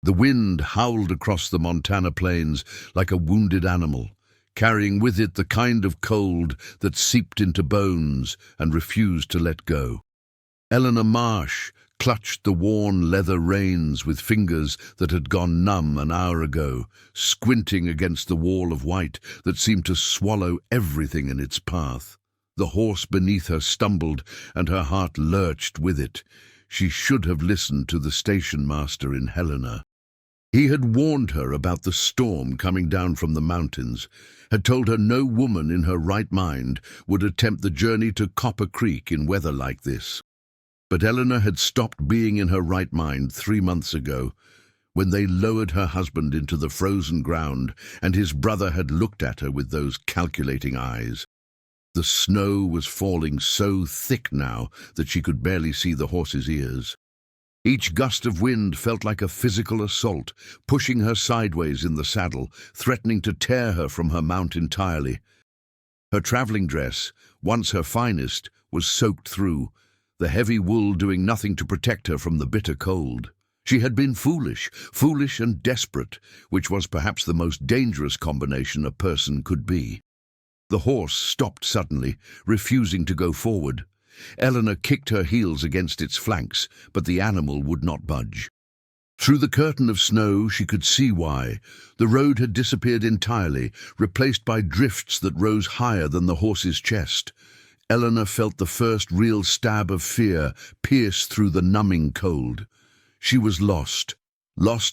The wind howled across the Montana plains like a wounded animal, carrying with it the kind of cold that seeped into bones and refused to let go. Eleanor Marsh clutched the worn leather reins with fingers that had gone numb an hour ago, squinting against the wall of white that seemed to swallow everything in its path. The horse beneath her stumbled, and her heart lurched with it. She should have listened to the station master in Helena. He had warned her about the storm coming down from the mountains, had told her no woman in her right mind would attempt the journey to Copper Creek in weather like this. But Eleanor had stopped being in her right mind 3 months ago, when they lowered her husband into the frozen ground and his brother had looked at her with those calculating eyes. The snow was falling so thick now that she could barely see the horse's ears. Each gust of wind felt like a physical assault, pushing her sideways in the saddle, threatening to tear her from her mount entirely. Her traveling dress, once her finest, was soaked through, the heavy wool doing nothing to protect her from the bitter cold. She had been foolish and desperate, which was perhaps the most dangerous combination a person could be. The horse stopped suddenly, refusing to go forward. Eleanor kicked her heels against its flanks, but the animal would not budge. Through the curtain of snow she could see why. The road had disappeared entirely, replaced by drifts that rose higher than the horse's chest. Eleanor felt the first real stab of fear pierce through the numbing cold. She was lost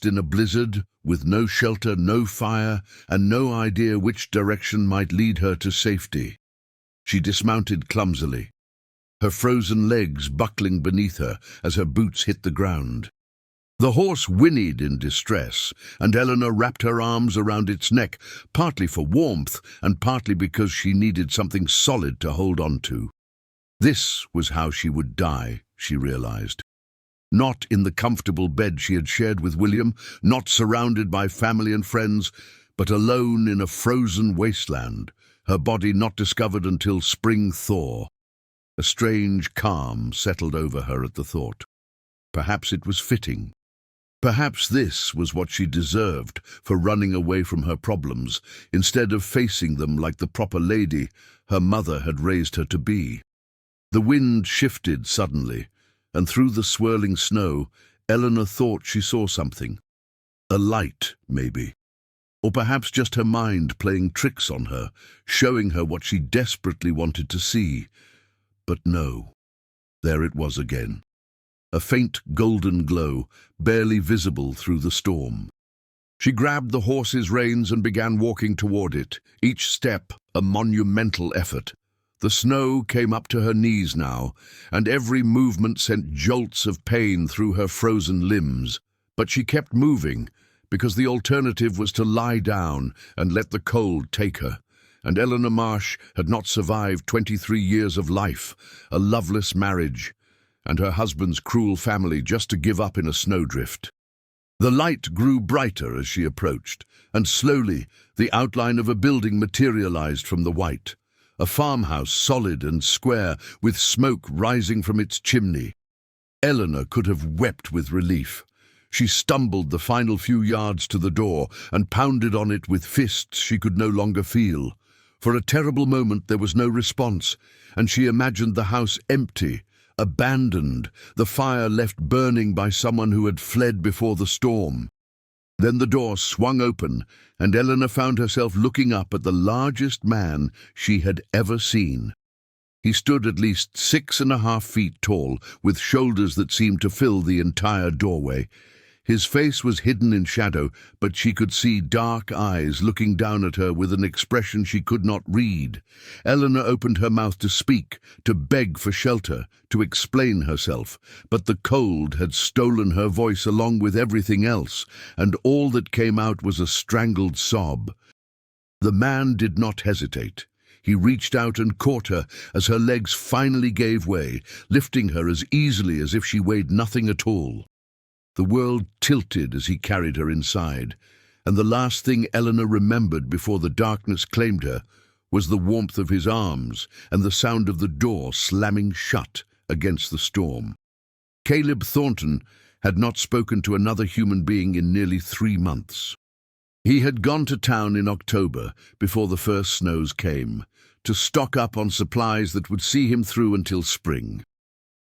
in a blizzard, with no shelter, no fire, and no idea which direction might lead her to safety. She dismounted clumsily, her frozen legs buckling beneath her as her boots hit the ground. The horse whinnied in distress, and Eleanor wrapped her arms around its neck, partly for warmth and partly because she needed something solid to hold on to. This was how she would die, she realized. Not in the comfortable bed she had shared with William, not surrounded by family and friends, but alone in a frozen wasteland, her body not discovered until spring thaw. A strange calm settled over her at the thought. Perhaps it was fitting. Perhaps this was what she deserved for running away from her problems, instead of facing them like the proper lady her mother had raised her to be. The wind shifted suddenly, and through the swirling snow, Eleanor thought she saw something. A light, maybe. Or perhaps just her mind playing tricks on her, showing her what she desperately wanted to see. But no, there it was again. A faint golden glow, barely visible through the storm. She grabbed the horse's reins and began walking toward it, each step a monumental effort. The snow came up to her knees now, and every movement sent jolts of pain through her frozen limbs. But she kept moving, because the alternative was to lie down and let the cold take her. And Eleanor Marsh had not survived 23 years of life, a loveless marriage, and her husband's cruel family just to give up in a snowdrift. The light grew brighter as she approached, and slowly the outline of a building materialized from the white. A farmhouse, solid and square, with smoke rising from its chimney. Eleanor could have wept with relief. She stumbled the final few yards to the door and pounded on it with fists she could no longer feel. For a terrible moment there was no response, and she imagined the house empty, abandoned, the fire left burning by someone who had fled before the storm. Then the door swung open, and Eleanor found herself looking up at the largest man she had ever seen. He stood at least 6.5 feet tall, with shoulders that seemed to fill the entire doorway. His face was hidden in shadow, but she could see dark eyes looking down at her with an expression she could not read. Eleanor opened her mouth to speak, to beg for shelter, to explain herself, but the cold had stolen her voice along with everything else, and all that came out was a strangled sob. The man did not hesitate. He reached out and caught her as her legs finally gave way, lifting her as easily as if she weighed nothing at all. The world tilted as he carried her inside, and the last thing Eleanor remembered before the darkness claimed her was the warmth of his arms and the sound of the door slamming shut against the storm. Caleb Thornton had not spoken to another human being in nearly 3 months. He had gone to town in October, before the first snows came, to stock up on supplies that would see him through until spring.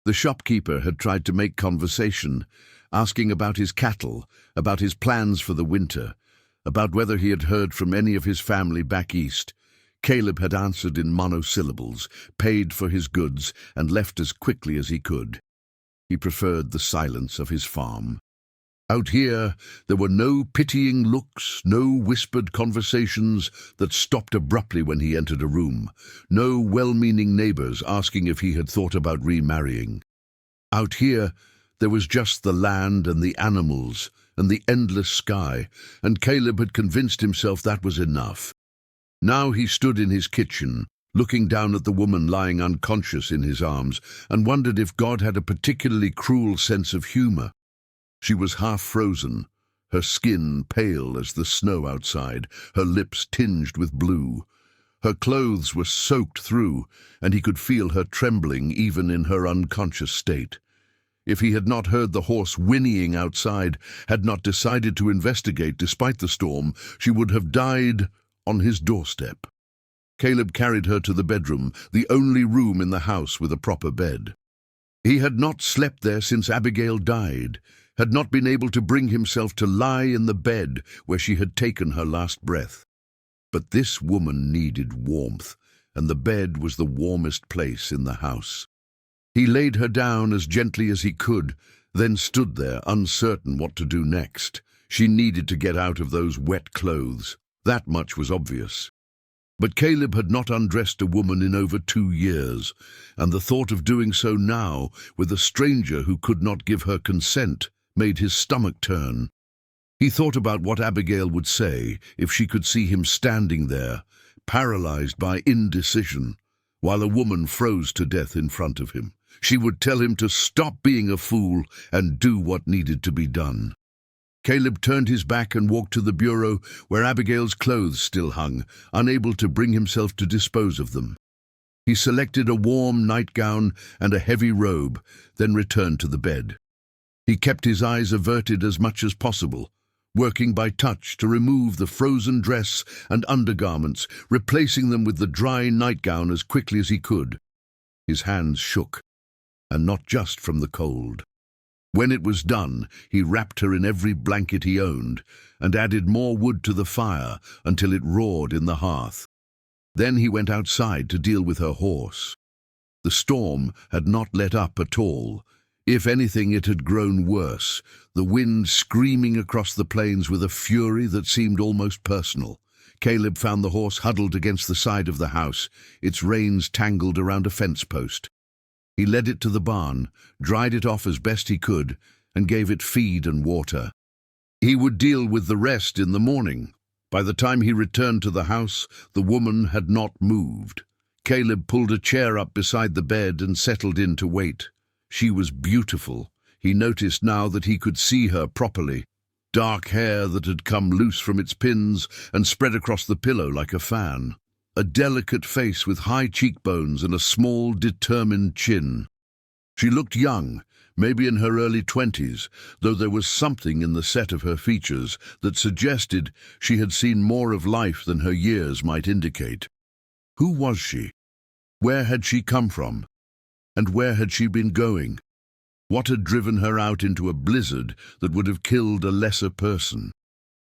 The shopkeeper had tried to make conversation, asking about his cattle, about his plans for the winter, about whether he had heard from any of his family back east. Caleb had answered in monosyllables, paid for his goods, and left as quickly as he could. He preferred the silence of his farm. Out here, there were no pitying looks, no whispered conversations that stopped abruptly when he entered a room, no well-meaning neighbors asking if he had thought about remarrying. Out here, there was just the land and the animals and the endless sky, and Caleb had convinced himself that was enough. Now he stood in his kitchen, looking down at the woman lying unconscious in his arms, and wondered if God had a particularly cruel sense of humor. She was half frozen, her skin pale as the snow outside, her lips tinged with blue. Her clothes were soaked through, and he could feel her trembling even in her unconscious state. If he had not heard the horse whinnying outside, had not decided to investigate despite the storm, she would have died on his doorstep. Caleb carried her to the bedroom, the only room in the house with a proper bed. He had not slept there since Abigail died, had not been able to bring himself to lie in the bed where she had taken her last breath. But this woman needed warmth, and the bed was the warmest place in the house. He laid her down as gently as he could, then stood there, uncertain what to do next. She needed to get out of those wet clothes. That much was obvious. But Caleb had not undressed a woman in over 2 years, and the thought of doing so now, with a stranger who could not give her consent, made his stomach turn. He thought about what Abigail would say if she could see him standing there, paralyzed by indecision, while a woman froze to death in front of him. She would tell him to stop being a fool and do what needed to be done. Caleb turned his back and walked to the bureau where Abigail's clothes still hung, unable to bring himself to dispose of them. He selected a warm nightgown and a heavy robe, then returned to the bed. He kept his eyes averted as much as possible, working by touch to remove the frozen dress and undergarments, replacing them with the dry nightgown as quickly as he could. His hands shook, and not just from the cold. When it was done, he wrapped her in every blanket he owned and added more wood to the fire until it roared in the hearth. Then he went outside to deal with her horse. The storm had not let up at all. If anything, it had grown worse, the wind screaming across the plains with a fury that seemed almost personal. Caleb found the horse huddled against the side of the house, its reins tangled around a fence post. He led it to the barn, dried it off as best he could, and gave it feed and water. He would deal with the rest in the morning. By the time he returned to the house, the woman had not moved. Caleb pulled a chair up beside the bed and settled in to wait. She was beautiful. He noticed now that he could see her properly. Dark hair that had come loose from its pins and spread across the pillow like a fan. A delicate face with high cheekbones and a small, determined chin. She looked young, maybe in her early 20s, though there was something in the set of her features that suggested she had seen more of life than her years might indicate. Who was she? Where had she come from? And where had she been going? What had driven her out into a blizzard that would have killed a lesser person?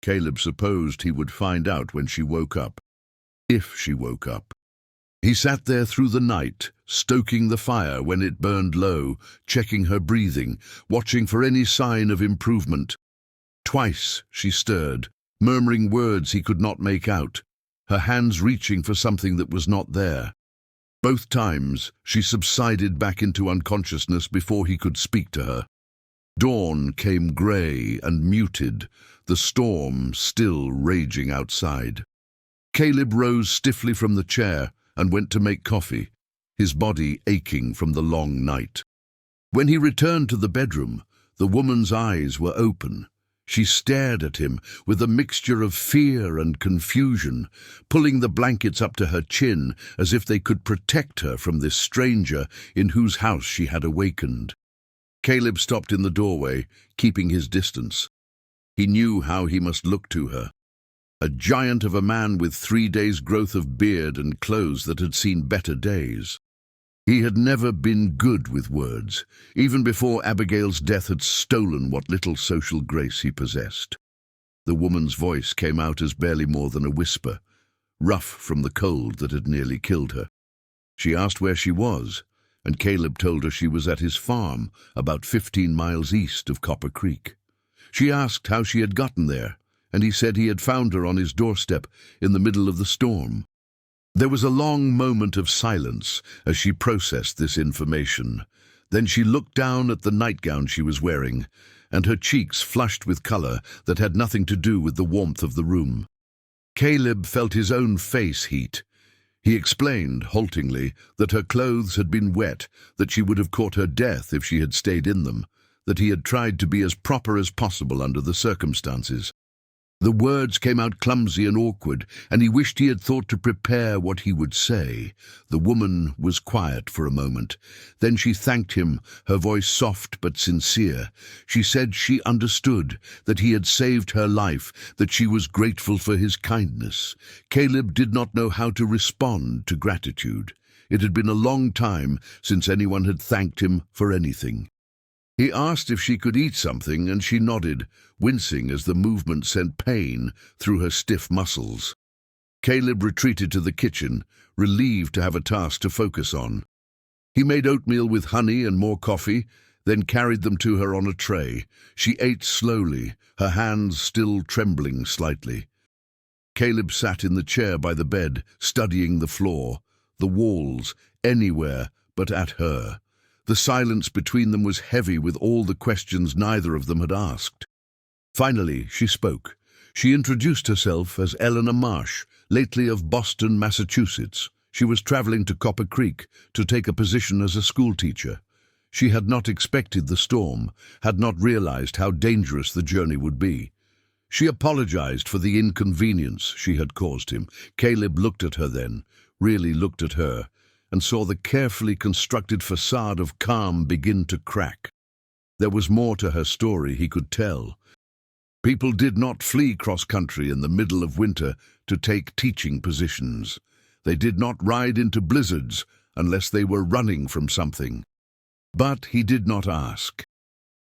Caleb supposed he would find out when she woke up. If she woke up. He sat there through the night, stoking the fire when it burned low, checking her breathing, watching for any sign of improvement. Twice she stirred, murmuring words he could not make out, her hands reaching for something that was not there. Both times she subsided back into unconsciousness before he could speak to her. Dawn came grey and muted, the storm still raging outside. Caleb rose stiffly from the chair and went to make coffee, his body aching from the long night. When he returned to the bedroom, the woman's eyes were open. She stared at him with a mixture of fear and confusion, pulling the blankets up to her chin as if they could protect her from this stranger in whose house she had awakened. Caleb stopped in the doorway, keeping his distance. He knew how he must look to her. A giant of a man with 3 days' growth of beard and clothes that had seen better days. He had never been good with words, even before Abigail's death had stolen what little social grace he possessed. The woman's voice came out as barely more than a whisper, rough from the cold that had nearly killed her. She asked where she was, and Caleb told her she was at his farm, about 15 miles east of Copper Creek. She asked how she had gotten there, and he said he had found her on his doorstep in the middle of the storm. There was a long moment of silence as she processed this information. Then she looked down at the nightgown she was wearing, and her cheeks flushed with color that had nothing to do with the warmth of the room. Caleb felt his own face heat. He explained, haltingly, that her clothes had been wet, that she would have caught her death if she had stayed in them, that he had tried to be as proper as possible under the circumstances. The words came out clumsy and awkward, and he wished he had thought to prepare what he would say. The woman was quiet for a moment. Then she thanked him, her voice soft but sincere. She said she understood, that he had saved her life, that she was grateful for his kindness. Caleb did not know how to respond to gratitude. It had been a long time since anyone had thanked him for anything. He asked if she could eat something, and she nodded, wincing as the movement sent pain through her stiff muscles. Caleb retreated to the kitchen, relieved to have a task to focus on. He made oatmeal with honey and more coffee, then carried them to her on a tray. She ate slowly, her hands still trembling slightly. Caleb sat in the chair by the bed, studying the floor, the walls, anywhere but at her. The silence between them was heavy with all the questions neither of them had asked. Finally, she spoke. She introduced herself as Eleanor Marsh, lately of Boston, Massachusetts. She was traveling to Copper Creek to take a position as a schoolteacher. She had not expected the storm, had not realized how dangerous the journey would be. She apologized for the inconvenience she had caused him. Caleb looked at her then, really looked at her, and saw the carefully constructed facade of calm begin to crack. There was more to her story he could tell. People did not flee cross-country in the middle of winter to take teaching positions. They did not ride into blizzards unless they were running from something. But he did not ask.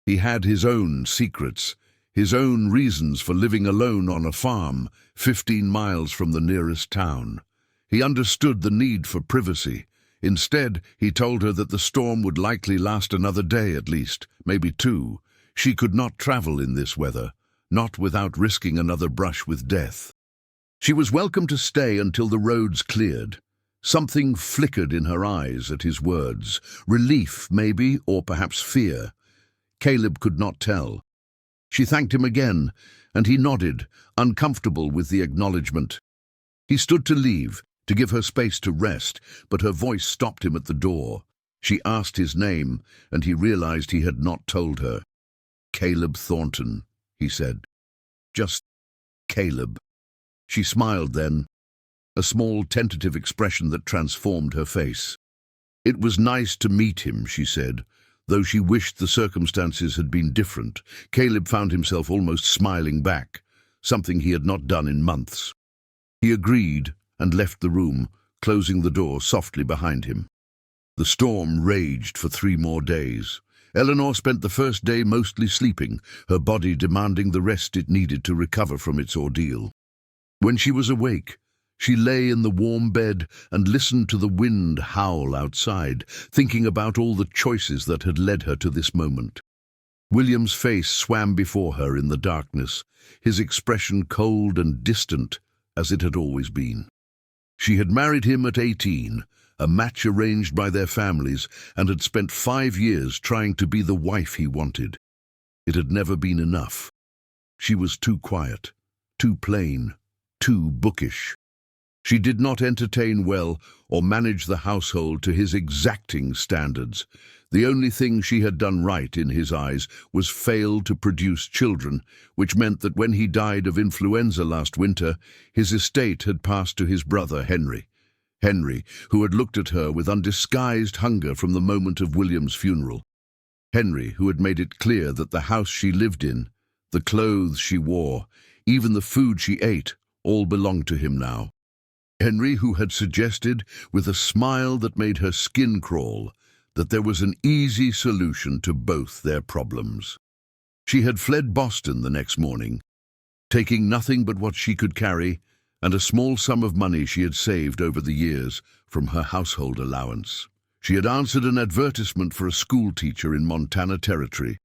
He had his own secrets, his own reasons for living alone on a farm 15 miles from the nearest town. He understood the need for privacy. Instead, he told her that the storm would likely last another day at least, maybe 2. She could not travel in this weather, not without risking another brush with death. She was welcome to stay until the roads cleared. Something flickered in her eyes at his words. Relief, maybe, or perhaps fear. Caleb could not tell. She thanked him again, and he nodded, uncomfortable with the acknowledgement. He stood to leave, to give her space to rest, but her voice stopped him at the door. She asked his name, and he realized he had not told her. "Caleb Thornton," he said. "Just Caleb." She smiled then, a small tentative expression that transformed her face. "It was nice to meet him," she said, though she wished the circumstances had been different. Caleb found himself almost smiling back, something he had not done in months. He agreed and left the room, closing the door softly behind him. The storm raged for 3 more days. Eleanor spent the first day mostly sleeping, her body demanding the rest it needed to recover from its ordeal. When she was awake, she lay in the warm bed and listened to the wind howl outside, thinking about all the choices that had led her to this moment. William's face swam before her in the darkness, his expression cold and distant as it had always been. She had married him at 18, a match arranged by their families, and had spent 5 years trying to be the wife he wanted. It had never been enough. She was too quiet, too plain, too bookish. She did not entertain well or manage the household to his exacting standards. The only thing she had done right in his eyes was fail to produce children, which meant that when he died of influenza last winter, his estate had passed to his brother Henry. Henry, who had looked at her with undisguised hunger from the moment of William's funeral. Henry, who had made it clear that the house she lived in, the clothes she wore, even the food she ate, all belonged to him now. Henry, who had suggested, with a smile that made her skin crawl, that there was an easy solution to both their problems. She had fled Boston the next morning, taking nothing but what she could carry and a small sum of money she had saved over the years from her household allowance. She had answered an advertisement for a school teacher in Montana Territory,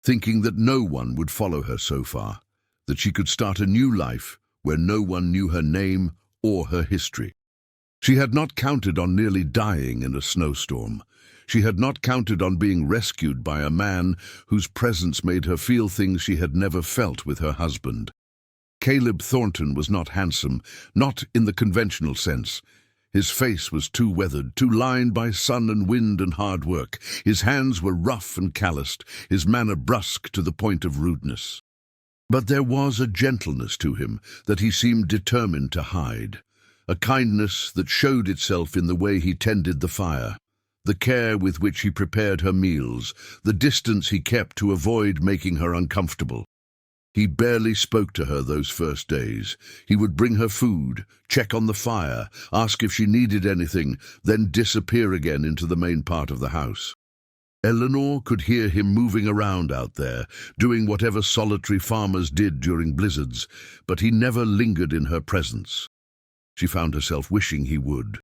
thinking that no one would follow her so far, that she could start a new life where no one knew her name or her history. She had not counted on nearly dying in a snowstorm. She had not counted on being rescued by a man whose presence made her feel things she had never felt with her husband. Caleb Thornton was not handsome, not in the conventional sense. His face was too weathered, too lined by sun and wind and hard work. His hands were rough and calloused, his manner brusque to the point of rudeness. But there was a gentleness to him that he seemed determined to hide, a kindness that showed itself in the way he tended the fire, the care with which he prepared her meals, the distance he kept to avoid making her uncomfortable. He barely spoke to her those first days. He would bring her food, check on the fire, ask if she needed anything, then disappear again into the main part of the house. Eleanor could hear him moving around out there, doing whatever solitary farmers did during blizzards, but he never lingered in her presence. She found herself wishing he would.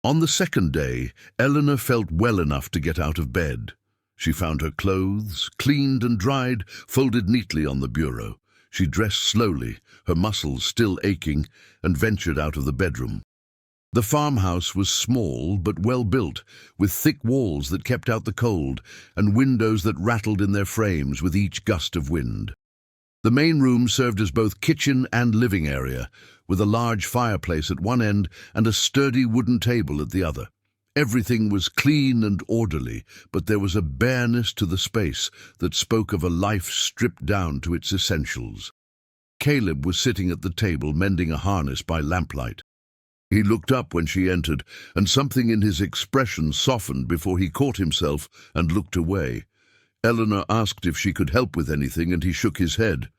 On the second day, Eleanor felt well enough to get out of bed. She found her clothes, cleaned and dried, folded neatly on the bureau. She dressed slowly, her muscles still aching, and ventured out of the bedroom. The farmhouse was small but well built, with thick walls that kept out the cold and windows that rattled in their frames with each gust of wind. The main room served as both kitchen and living area, with a large fireplace at one end and a sturdy wooden table at the other. Everything was clean and orderly, but there was a bareness to the space that spoke of a life stripped down to its essentials. Caleb was sitting at the table mending a harness by lamplight. He looked up when she entered, and something in his expression softened before he caught himself and looked away. Eleanor asked if she could help with anything, and he shook his head.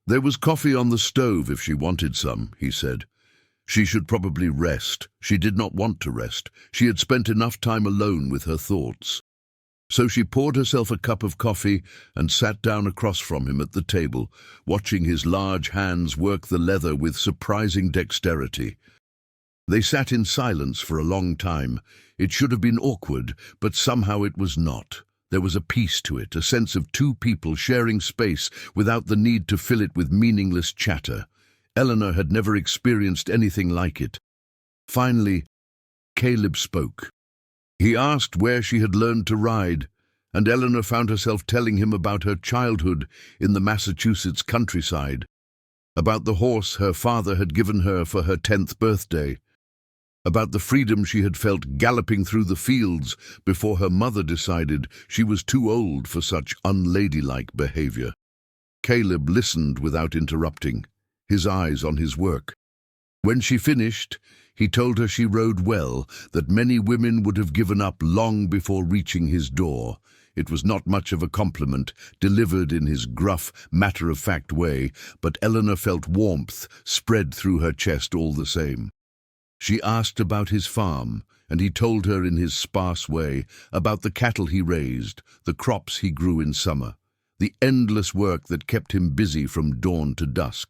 "There was coffee on the stove if she wanted some," he said. She should probably rest. She did not want to rest. She had spent enough time alone with her thoughts. So she poured herself a cup of coffee and sat down across from him at the table, watching his large hands work the leather with surprising dexterity. They sat in silence for a long time. It should have been awkward, but somehow it was not. There was a peace to it, a sense of two people sharing space without the need to fill it with meaningless chatter. Eleanor had never experienced anything like it. Finally, Caleb spoke. He asked where she had learned to ride, and Eleanor found herself telling him about her childhood in the Massachusetts countryside, about the horse her father had given her for her 10th birthday, about the freedom she had felt galloping through the fields before her mother decided she was too old for such unladylike behavior. Caleb listened without interrupting, his eyes on his work. When she finished, he told her she rode well, that many women would have given up long before reaching his door. It was not much of a compliment, delivered in his gruff, matter-of-fact way, but Eleanor felt warmth spread through her chest all the same. She asked about his farm, and he told her in his sparse way about the cattle he raised, the crops he grew in summer, the endless work that kept him busy from dawn to dusk.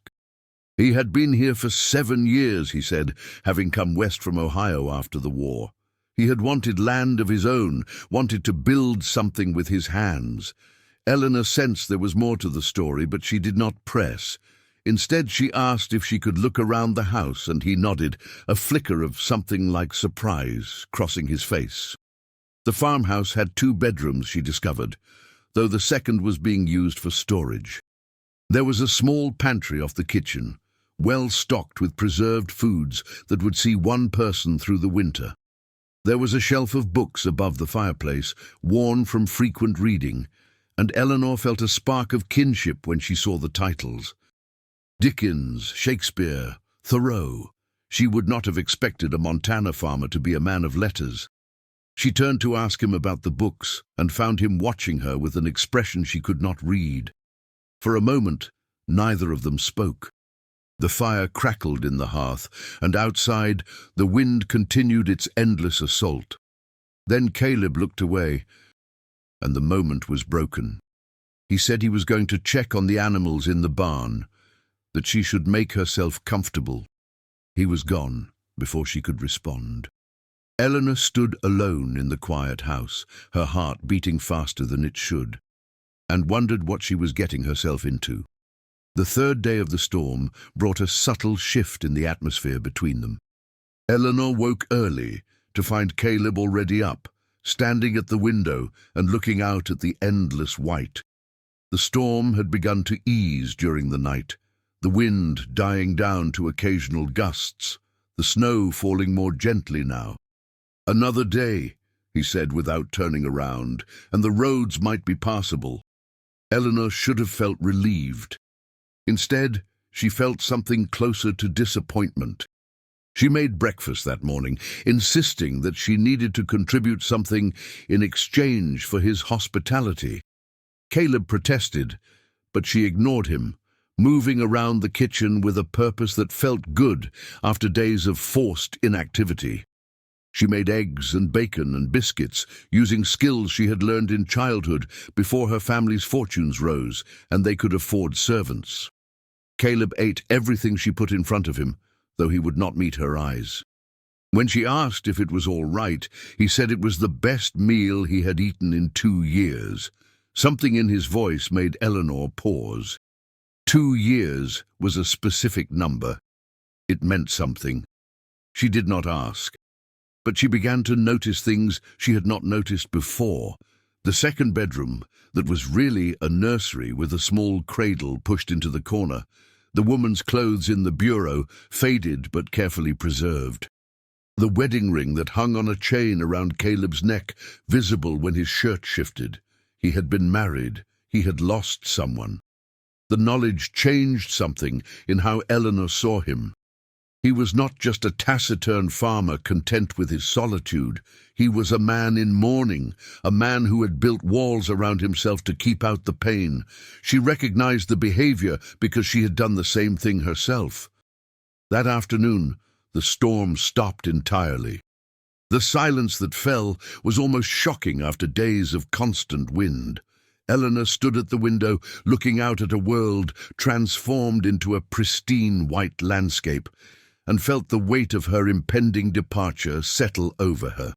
He had been here for 7 years, he said, having come west from Ohio after the war. He had wanted land of his own, wanted to build something with his hands. Eleanor sensed there was more to the story, but she did not press. Instead, she asked if she could look around the house, and he nodded, a flicker of something like surprise crossing his face. The farmhouse had 2 bedrooms, she discovered, though the second was being used for storage. There was a small pantry off the kitchen, well stocked with preserved foods that would see one person through the winter. There was a shelf of books above the fireplace, worn from frequent reading, and Eleanor felt a spark of kinship when she saw the titles. Dickens, Shakespeare, Thoreau. She would not have expected a Montana farmer to be a man of letters. She turned to ask him about the books and found him watching her with an expression she could not read. For a moment, neither of them spoke. The fire crackled in the hearth, and outside, the wind continued its endless assault. Then Caleb looked away, and the moment was broken. He said he was going to check on the animals in the barn, that she should make herself comfortable. He was gone before she could respond. Eleanor stood alone in the quiet house, her heart beating faster than it should, and wondered what she was getting herself into. The third day of the storm brought a subtle shift in the atmosphere between them. Eleanor woke early to find Caleb already up, standing at the window and looking out at the endless white. The storm had begun to ease during the night, the wind dying down to occasional gusts, the snow falling more gently now. "Another day," he said without turning around, "and the roads might be passable." Eleanor should have felt relieved. Instead, she felt something closer to disappointment. She made breakfast that morning, insisting that she needed to contribute something in exchange for his hospitality. Caleb protested, but she ignored him, moving around the kitchen with a purpose that felt good after days of forced inactivity. She made eggs and bacon and biscuits, using skills she had learned in childhood before her family's fortunes rose and they could afford servants. Caleb ate everything she put in front of him, though he would not meet her eyes. When she asked if it was all right, he said it was the best meal he had eaten in 2 years. Something in his voice made Eleanor pause. 2 years was a specific number. It meant something. She did not ask. But she began to notice things she had not noticed before. The second bedroom, that was really a nursery with a small cradle pushed into the corner. The woman's clothes in the bureau, faded but carefully preserved. The wedding ring that hung on a chain around Caleb's neck, visible when his shirt shifted. He had been married. He had lost someone. The knowledge changed something in how Eleanor saw him. He was not just a taciturn farmer content with his solitude. He was a man in mourning, a man who had built walls around himself to keep out the pain. She recognized the behavior because she had done the same thing herself. That afternoon, the storm stopped entirely. The silence that fell was almost shocking after days of constant wind. Eleanor stood at the window, looking out at a world transformed into a pristine white landscape, and felt the weight of her impending departure settle over her.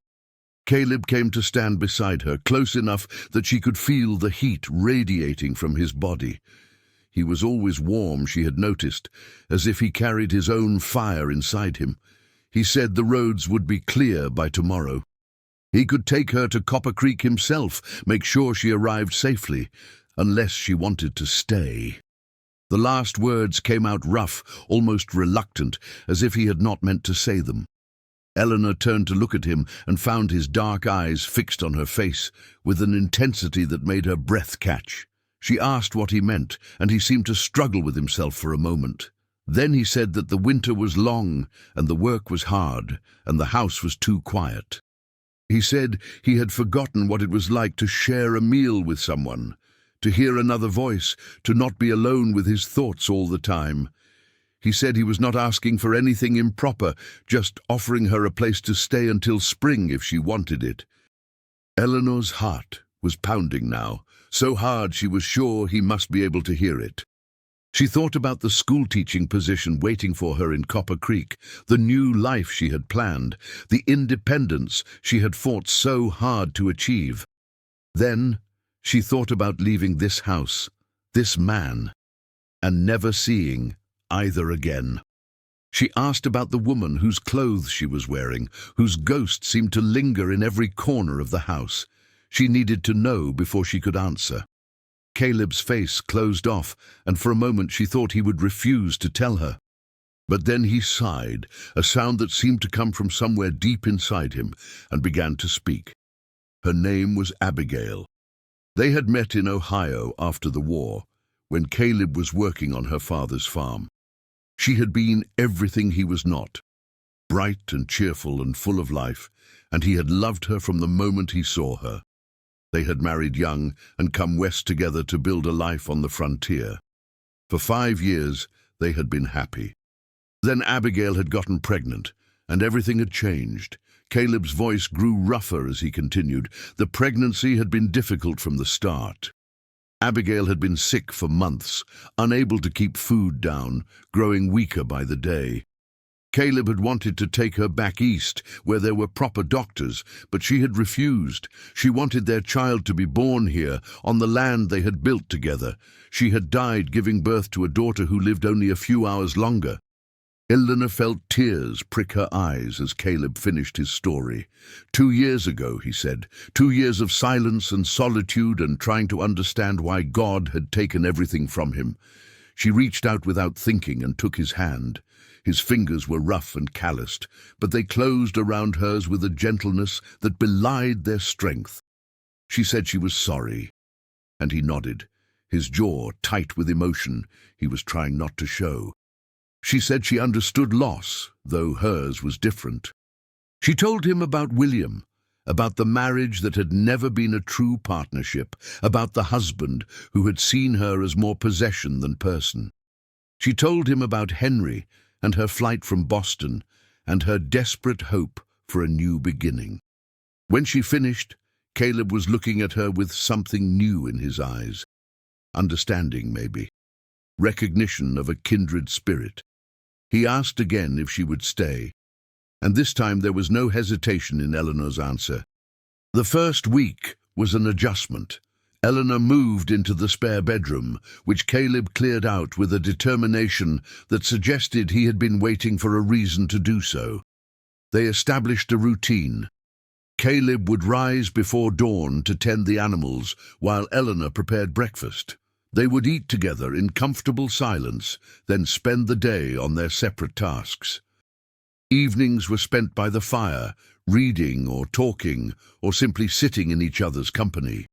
Caleb came to stand beside her, close enough that she could feel the heat radiating from his body. He was always warm, she had noticed, as if he carried his own fire inside him. He said the roads would be clear by tomorrow. He could take her to Copper Creek himself, make sure she arrived safely, unless she wanted to stay. The last words came out rough, almost reluctant, as if he had not meant to say them. Eleanor turned to look at him and found his dark eyes fixed on her face, with an intensity that made her breath catch. She asked what he meant, and he seemed to struggle with himself for a moment. Then he said that the winter was long, and the work was hard, and the house was too quiet. He said he had forgotten what it was like to share a meal with someone, to hear another voice, to not be alone with his thoughts all the time. He said he was not asking for anything improper, just offering her a place to stay until spring if she wanted it. Eleanor's heart was pounding now, so hard she was sure he must be able to hear it. She thought about the school-teaching position waiting for her in Copper Creek, the new life she had planned, the independence she had fought so hard to achieve. Then she thought about leaving this house, this man, and never seeing either again. She asked about the woman whose clothes she was wearing, whose ghost seemed to linger in every corner of the house. She needed to know before she could answer. Caleb's face closed off, and for a moment she thought he would refuse to tell her. But then he sighed, a sound that seemed to come from somewhere deep inside him, and began to speak. Her name was Abigail. They had met in Ohio after the war, when Caleb was working on her father's farm. She had been everything he was not. bright and cheerful and full of life, and he had loved her from the moment he saw her. They had married young and come west together to build a life on the frontier. For 5 years, they had been happy. Then Abigail had gotten pregnant, and everything had changed. Caleb's voice grew rougher as he continued. The pregnancy had been difficult from the start. Abigail had been sick for months, unable to keep food down, growing weaker by the day. Caleb had wanted to take her back east, where there were proper doctors, but she had refused. She wanted their child to be born here, on the land they had built together. She had died giving birth to a daughter who lived only a few hours longer. Eleanor felt tears prick her eyes as Caleb finished his story. 2 years ago, he said, 2 years of silence and solitude and trying to understand why God had taken everything from him. She reached out without thinking and took his hand. His fingers were rough and calloused, but they closed around hers with a gentleness that belied their strength. She said she was sorry, and he nodded, his jaw tight with emotion he was trying not to show. She said she understood loss, though hers was different. She told him about William, about the marriage that had never been a true partnership, about the husband who had seen her as more possession than person. She told him about Henry and her flight from Boston, and her desperate hope for a new beginning. When she finished, Caleb was looking at her with something new in his eyes. Understanding, maybe. Recognition of a kindred spirit. He asked again if she would stay, and this time there was no hesitation in Eleanor's answer. The first week was an adjustment. Eleanor moved into the spare bedroom, which Caleb cleared out with a determination that suggested he had been waiting for a reason to do so. They established a routine. Caleb would rise before dawn to tend the animals, while Eleanor prepared breakfast. They would eat together in comfortable silence, then spend the day on their separate tasks. Evenings were spent by the fire, reading or talking, or simply sitting in each other's company.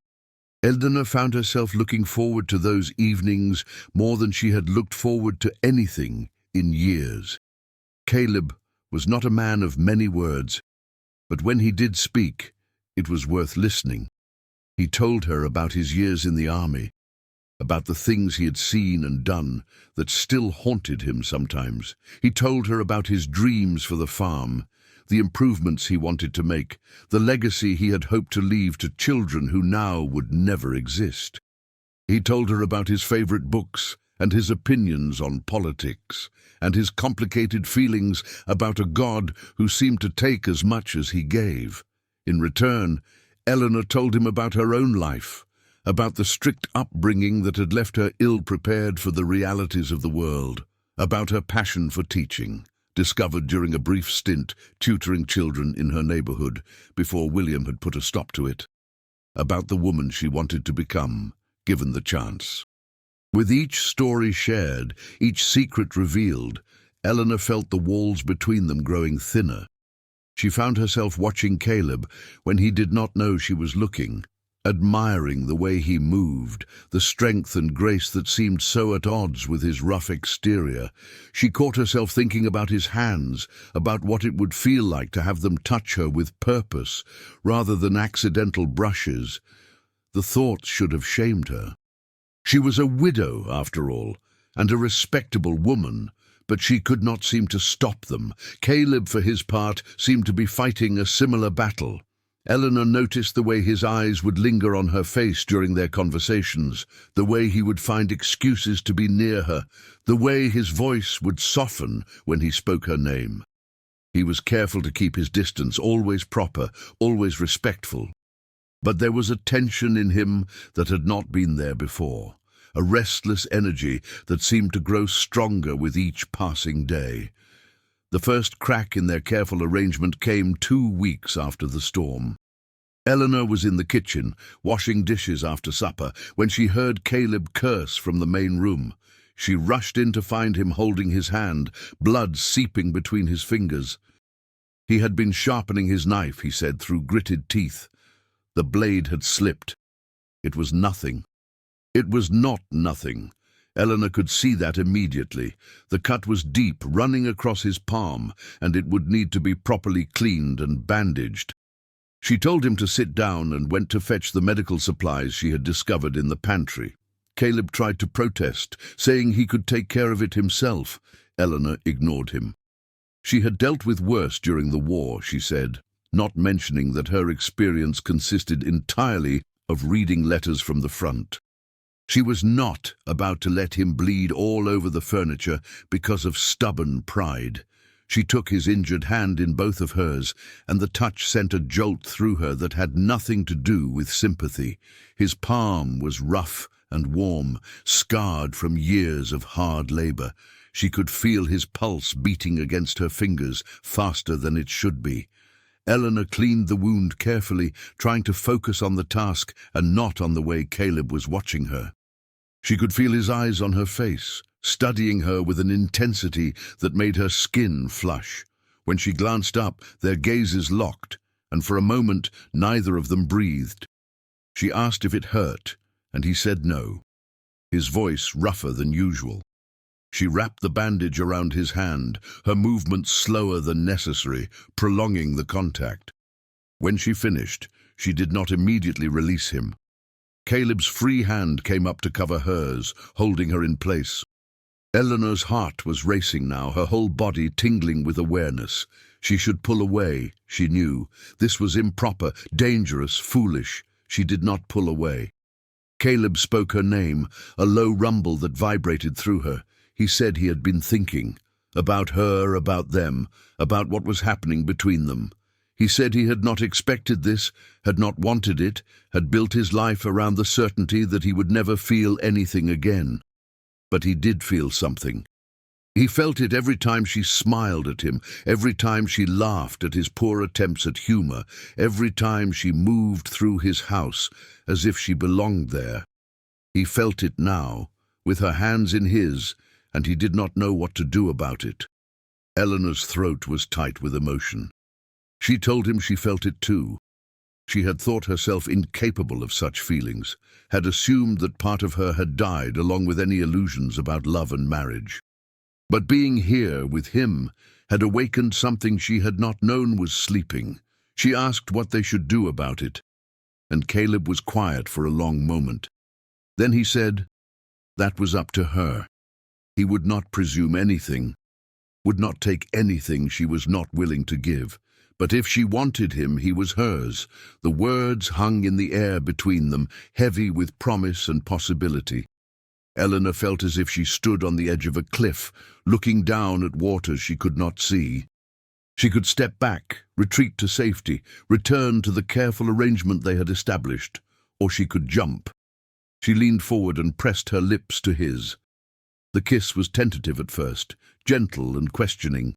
Eleanor found herself looking forward to those evenings more than she had looked forward to anything in years. Caleb was not a man of many words, but when he did speak, it was worth listening. He told her about his years in the army, about the things he had seen and done that still haunted him sometimes. He told her about his dreams for the farm, the improvements he wanted to make, the legacy he had hoped to leave to children who now would never exist. He told her about his favorite books and his opinions on politics, and his complicated feelings about a God who seemed to take as much as he gave. In return, Eleanor told him about her own life, about the strict upbringing that had left her ill-prepared for the realities of the world, about her passion for teaching, discovered during a brief stint tutoring children in her neighborhood before William had put a stop to it, about the woman she wanted to become, given the chance. With each story shared, each secret revealed, Eleanor felt the walls between them growing thinner. She found herself watching Caleb when he did not know she was looking, admiring the way he moved, the strength and grace that seemed so at odds with his rough exterior. She caught herself thinking about his hands, about what it would feel like to have them touch her with purpose, rather than accidental brushes. The thoughts should have shamed her. She was a widow, after all, and a respectable woman, but she could not seem to stop them. Caleb, for his part, seemed to be fighting a similar battle. Eleanor noticed the way his eyes would linger on her face during their conversations, the way he would find excuses to be near her, the way his voice would soften when he spoke her name. He was careful to keep his distance, always proper, always respectful. But there was a tension in him that had not been there before, a restless energy that seemed to grow stronger with each passing day. The first crack in their careful arrangement came 2 weeks after the storm. Eleanor was in the kitchen, washing dishes after supper, when she heard Caleb curse from the main room. She rushed in to find him holding his hand, blood seeping between his fingers. He had been sharpening his knife, he said, through gritted teeth. The blade had slipped. It was nothing. It was not nothing. Eleanor could see that immediately. The cut was deep, running across his palm, and it would need to be properly cleaned and bandaged. She told him to sit down and went to fetch the medical supplies she had discovered in the pantry. Caleb tried to protest, saying he could take care of it himself. Eleanor ignored him. She had dealt with worse during the war, she said, not mentioning that her experience consisted entirely of reading letters from the front. She was not about to let him bleed all over the furniture because of stubborn pride. She took his injured hand in both of hers, and the touch sent a jolt through her that had nothing to do with sympathy. His palm was rough and warm, scarred from years of hard labor. She could feel his pulse beating against her fingers faster than it should be. Eleanor cleaned the wound carefully, trying to focus on the task and not on the way Caleb was watching her. She could feel his eyes on her face, studying her with an intensity that made her skin flush. When she glanced up, their gazes locked, and for a moment neither of them breathed. She asked if it hurt, and he said no, his voice rougher than usual. She wrapped the bandage around his hand, her movements slower than necessary, prolonging the contact. When she finished, she did not immediately release him. Caleb's free hand came up to cover hers, holding her in place. Eleanor's heart was racing now, her whole body tingling with awareness. She should pull away, she knew. This was improper, dangerous, foolish. She did not pull away. Caleb spoke her name, a low rumble that vibrated through her. He said he had been thinking. About her, about them, about what was happening between them. He said he had not expected this, had not wanted it, had built his life around the certainty that he would never feel anything again. But he did feel something. He felt it every time she smiled at him, every time she laughed at his poor attempts at humor, every time she moved through his house as if she belonged there. He felt it now, with her hands in his, and he did not know what to do about it. Eleanor's throat was tight with emotion. She told him she felt it too. She had thought herself incapable of such feelings, had assumed that part of her had died along with any illusions about love and marriage. But being here with him had awakened something she had not known was sleeping. She asked what they should do about it, and Caleb was quiet for a long moment. Then he said, that was up to her. He would not presume anything, would not take anything she was not willing to give. But if she wanted him, he was hers. The words hung in the air between them, heavy with promise and possibility. Eleanor felt as if she stood on the edge of a cliff, looking down at waters she could not see. She could step back, retreat to safety, return to the careful arrangement they had established, or she could jump. She leaned forward and pressed her lips to his. The kiss was tentative at first, gentle and questioning.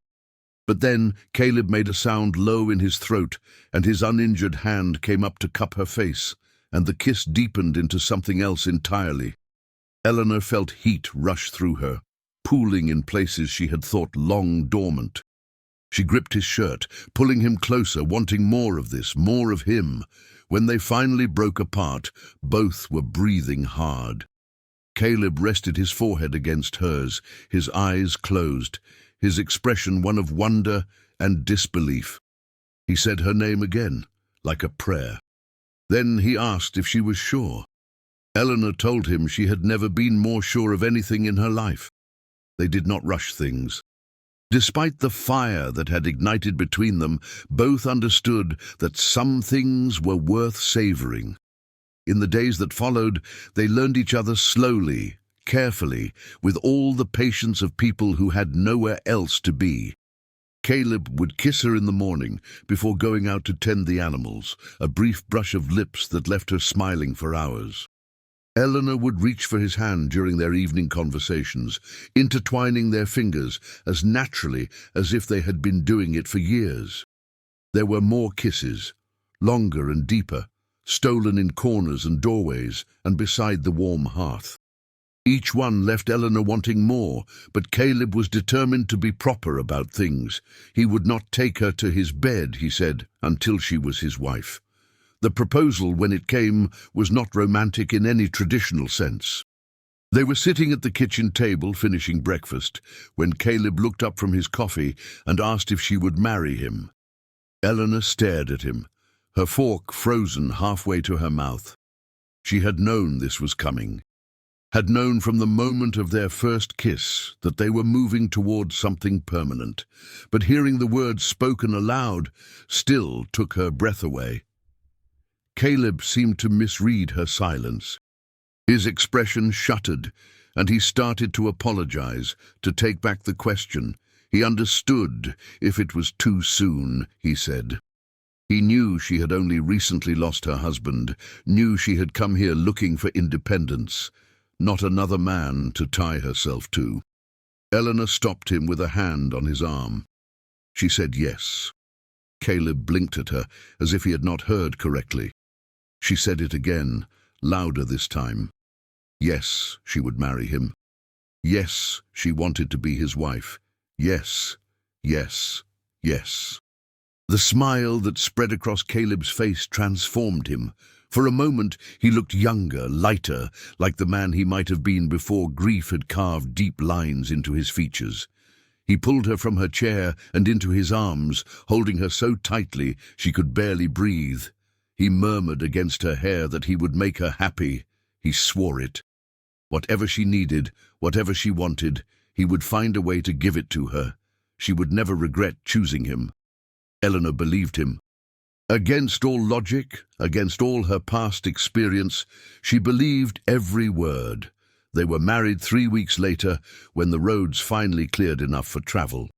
But then Caleb made a sound low in his throat, and his uninjured hand came up to cup her face, and the kiss deepened into something else entirely. Eleanor felt heat rush through her, pooling in places she had thought long dormant. She gripped his shirt, pulling him closer, wanting more of this, more of him. When they finally broke apart, both were breathing hard. Caleb rested his forehead against hers, his eyes closed, his expression one of wonder and disbelief. He said her name again, like a prayer. Then he asked if she was sure. Eleanor told him she had never been more sure of anything in her life. They did not rush things. Despite the fire that had ignited between them, both understood that some things were worth savoring. In the days that followed, they learned each other slowly, carefully, with all the patience of people who had nowhere else to be. Caleb would kiss her in the morning before going out to tend the animals, a brief brush of lips that left her smiling for hours. Eleanor would reach for his hand during their evening conversations, intertwining their fingers as naturally as if they had been doing it for years. There were more kisses, longer and deeper, stolen in corners and doorways and beside the warm hearth. Each one left Eleanor wanting more, but Caleb was determined to be proper about things. He would not take her to his bed, he said, until she was his wife. The proposal, when it came, was not romantic in any traditional sense. They were sitting at the kitchen table finishing breakfast when Caleb looked up from his coffee and asked if she would marry him. Eleanor stared at him, her fork frozen halfway to her mouth. She had known this was coming, had known from the moment of their first kiss that they were moving towards something permanent, but hearing the words spoken aloud still took her breath away. Caleb seemed to misread her silence. His expression shuttered, and he started to apologize, to take back the question. He understood if it was too soon, he said. He knew she had only recently lost her husband, knew she had come here looking for independence, not another man to tie herself to. Eleanor stopped him with a hand on his arm. She said yes. Caleb blinked at her, as if he had not heard correctly. She said it again, louder this time. Yes, she would marry him. Yes, she wanted to be his wife. Yes, yes, yes. The smile that spread across Caleb's face transformed him. For a moment, he looked younger, lighter, like the man he might have been before grief had carved deep lines into his features. He pulled her from her chair and into his arms, holding her so tightly she could barely breathe. He murmured against her hair that he would make her happy. He swore it. Whatever she needed, whatever she wanted, he would find a way to give it to her. She would never regret choosing him. Eleanor believed him. Against all logic, against all her past experience, she believed every word. They were married 3 weeks later, when the roads finally cleared enough for travel.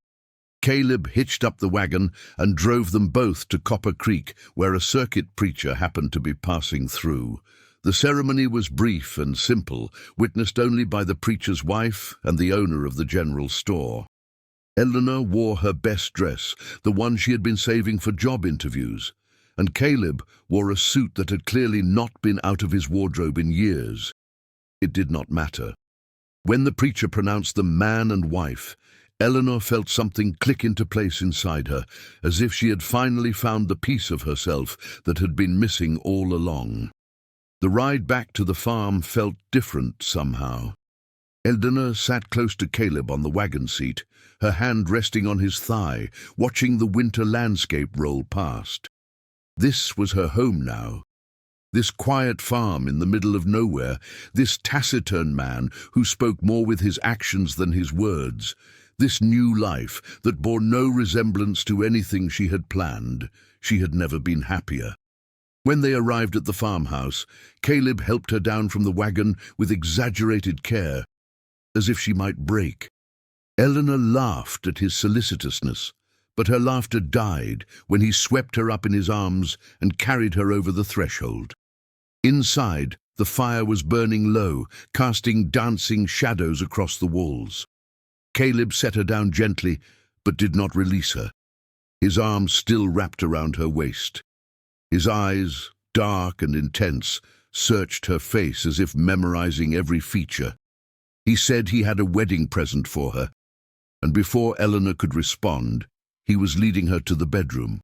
Caleb hitched up the wagon and drove them both to Copper Creek, where a circuit preacher happened to be passing through. The ceremony was brief and simple, witnessed only by the preacher's wife and the owner of the general store. Eleanor wore her best dress, the one she had been saving for job interviews, and Caleb wore a suit that had clearly not been out of his wardrobe in years. It did not matter. When the preacher pronounced them man and wife, Eleanor felt something click into place inside her, as if she had finally found the piece of herself that had been missing all along. The ride back to the farm felt different somehow. Eleanor sat close to Caleb on the wagon seat, her hand resting on his thigh, watching the winter landscape roll past. This was her home now. This quiet farm in the middle of nowhere, this taciturn man who spoke more with his actions than his words, this new life that bore no resemblance to anything she had planned. She had never been happier. When they arrived at the farmhouse, Caleb helped her down from the wagon with exaggerated care, as if she might break. Eleanor laughed at his solicitousness, but her laughter died when he swept her up in his arms and carried her over the threshold. Inside, the fire was burning low, casting dancing shadows across the walls. Caleb set her down gently, but did not release her. His arms still wrapped around her waist. His eyes, dark and intense, searched her face as if memorizing every feature. He said he had a wedding present for her, and before Eleanor could respond, he was leading her to the bedroom.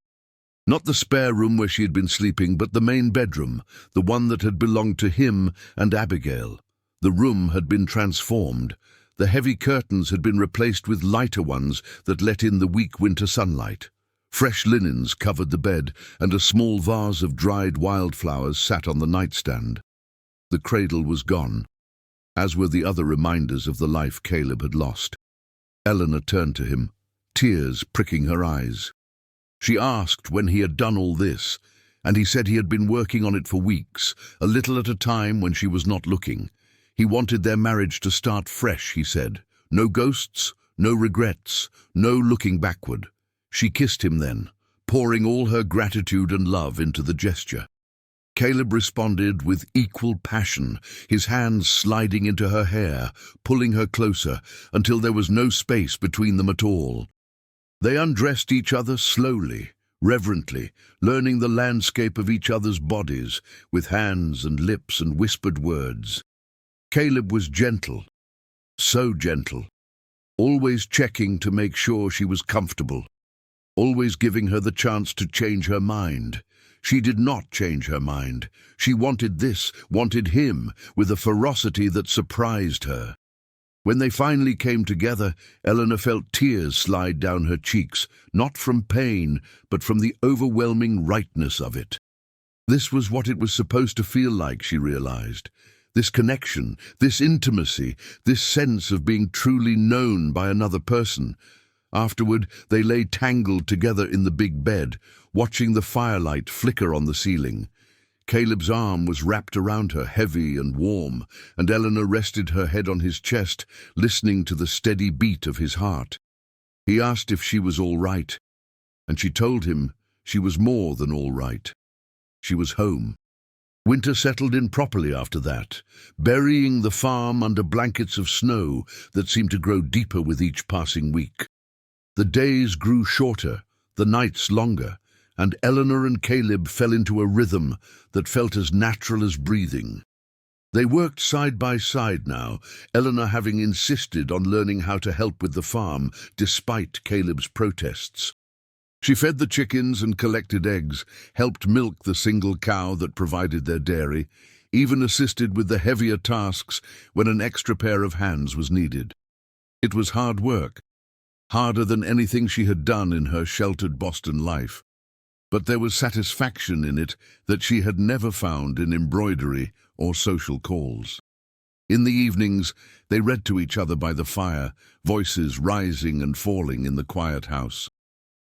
Not the spare room where she had been sleeping, but the main bedroom, the one that had belonged to him and Abigail. The room had been transformed. The heavy curtains had been replaced with lighter ones that let in the weak winter sunlight. Fresh linens covered the bed, and a small vase of dried wildflowers sat on the nightstand. The cradle was gone, as were the other reminders of the life Caleb had lost. Eleanor turned to him, tears pricking her eyes. She asked when he had done all this, and he said he had been working on it for weeks, a little at a time when she was not looking. He wanted their marriage to start fresh, he said. No ghosts, no regrets, no looking backward. She kissed him then, pouring all her gratitude and love into the gesture. Caleb responded with equal passion, his hands sliding into her hair, pulling her closer, until there was no space between them at all. They undressed each other slowly, reverently, learning the landscape of each other's bodies, with hands and lips and whispered words. Caleb was gentle, so gentle, always checking to make sure she was comfortable, always giving her the chance to change her mind. She did not change her mind. She wanted this, wanted him, with a ferocity that surprised her. When they finally came together, Eleanor felt tears slide down her cheeks, not from pain, but from the overwhelming rightness of it. This was what it was supposed to feel like, she realized. This connection, this intimacy, this sense of being truly known by another person. Afterward, they lay tangled together in the big bed, watching the firelight flicker on the ceiling. Caleb's arm was wrapped around her, heavy and warm, and Eleanor rested her head on his chest, listening to the steady beat of his heart. He asked if she was all right, and she told him she was more than all right. She was home. Winter settled in properly after that, burying the farm under blankets of snow that seemed to grow deeper with each passing week. The days grew shorter, the nights longer, and Eleanor and Caleb fell into a rhythm that felt as natural as breathing. They worked side by side now, Eleanor having insisted on learning how to help with the farm, despite Caleb's protests. She fed the chickens and collected eggs, helped milk the single cow that provided their dairy, even assisted with the heavier tasks when an extra pair of hands was needed. It was hard work, harder than anything she had done in her sheltered Boston life. But there was satisfaction in it that she had never found in embroidery or social calls. In the evenings, they read to each other by the fire, voices rising and falling in the quiet house.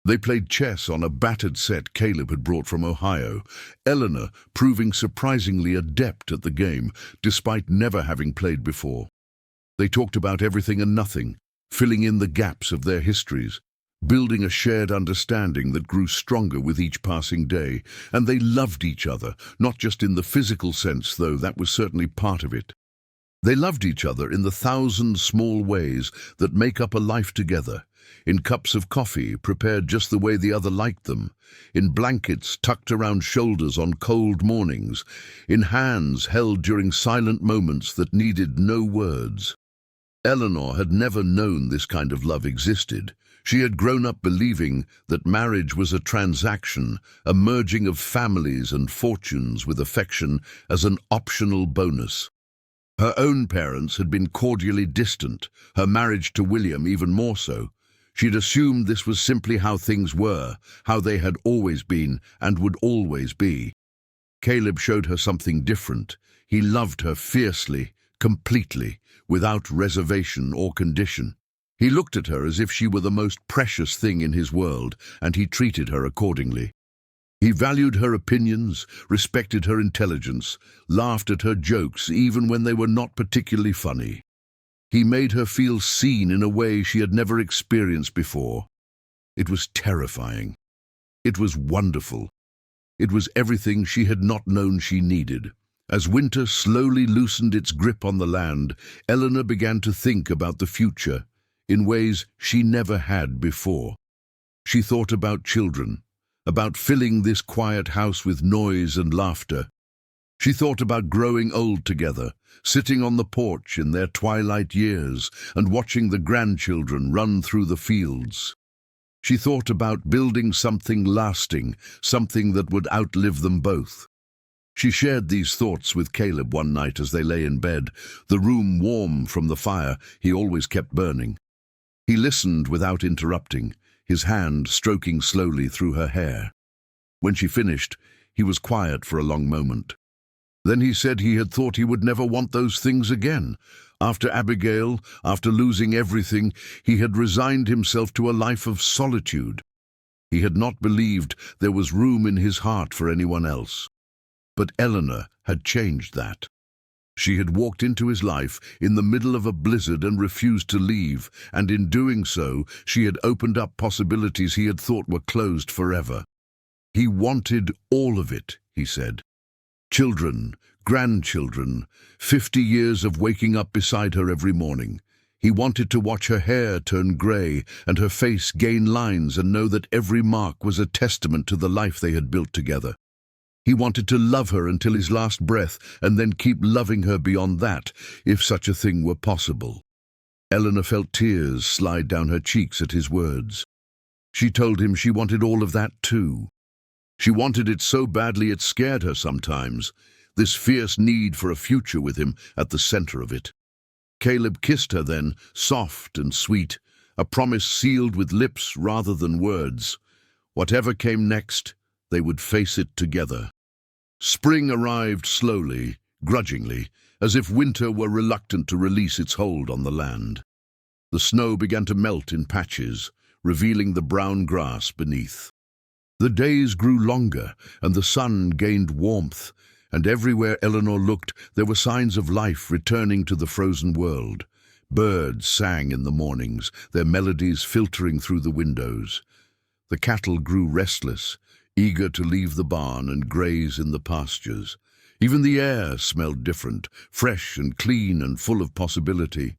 They played chess on a battered set Caleb had brought from Ohio, Eleanor proving surprisingly adept at the game, despite never having played before. They talked about everything and nothing, filling in the gaps of their histories, building a shared understanding that grew stronger with each passing day, and they loved each other, not just in the physical sense, though that was certainly part of it. They loved each other in the 1,000 small ways that make up a life together, in cups of coffee prepared just the way the other liked them, in blankets tucked around shoulders on cold mornings, in hands held during silent moments that needed no words. Eleanor had never known this kind of love existed. She had grown up believing that marriage was a transaction, a merging of families and fortunes with affection as an optional bonus. Her own parents had been cordially distant, her marriage to William even more so. She'd assumed this was simply how things were, how they had always been and would always be. Caleb showed her something different. He loved her fiercely, completely, without reservation or condition. He looked at her as if she were the most precious thing in his world, and he treated her accordingly. He valued her opinions, respected her intelligence, laughed at her jokes even when they were not particularly funny. He made her feel seen in a way she had never experienced before. It was terrifying. It was wonderful. It was everything she had not known she needed. As winter slowly loosened its grip on the land, Eleanor began to think about the future in ways she never had before. She thought about children, about filling this quiet house with noise and laughter. She thought about growing old together, sitting on the porch in their twilight years and watching the grandchildren run through the fields. She thought about building something lasting, something that would outlive them both. She shared these thoughts with Caleb one night as they lay in bed, the room warm from the fire he always kept burning. He listened without interrupting, his hand stroking slowly through her hair. When she finished, he was quiet for a long moment. Then he said he had thought he would never want those things again. After Abigail, after losing everything, he had resigned himself to a life of solitude. He had not believed there was room in his heart for anyone else. But Eleanor had changed that. She had walked into his life in the middle of a blizzard and refused to leave, and in doing so, she had opened up possibilities he had thought were closed forever. He wanted all of it, he said. Children, grandchildren, 50 years of waking up beside her every morning. He wanted to watch her hair turn grey and her face gain lines and know that every mark was a testament to the life they had built together. He wanted to love her until his last breath and then keep loving her beyond that, if such a thing were possible. Eleanor felt tears slide down her cheeks at his words. She told him she wanted all of that too. She wanted it so badly it scared her sometimes, this fierce need for a future with him at the center of it. Caleb kissed her then, soft and sweet, a promise sealed with lips rather than words. Whatever came next, they would face it together. Spring arrived slowly, grudgingly, as if winter were reluctant to release its hold on the land. The snow began to melt in patches, revealing the brown grass beneath. The days grew longer, and the sun gained warmth, and everywhere Eleanor looked there were signs of life returning to the frozen world. Birds sang in the mornings, their melodies filtering through the windows. The cattle grew restless, eager to leave the barn and graze in the pastures. Even the air smelled different, fresh and clean and full of possibility.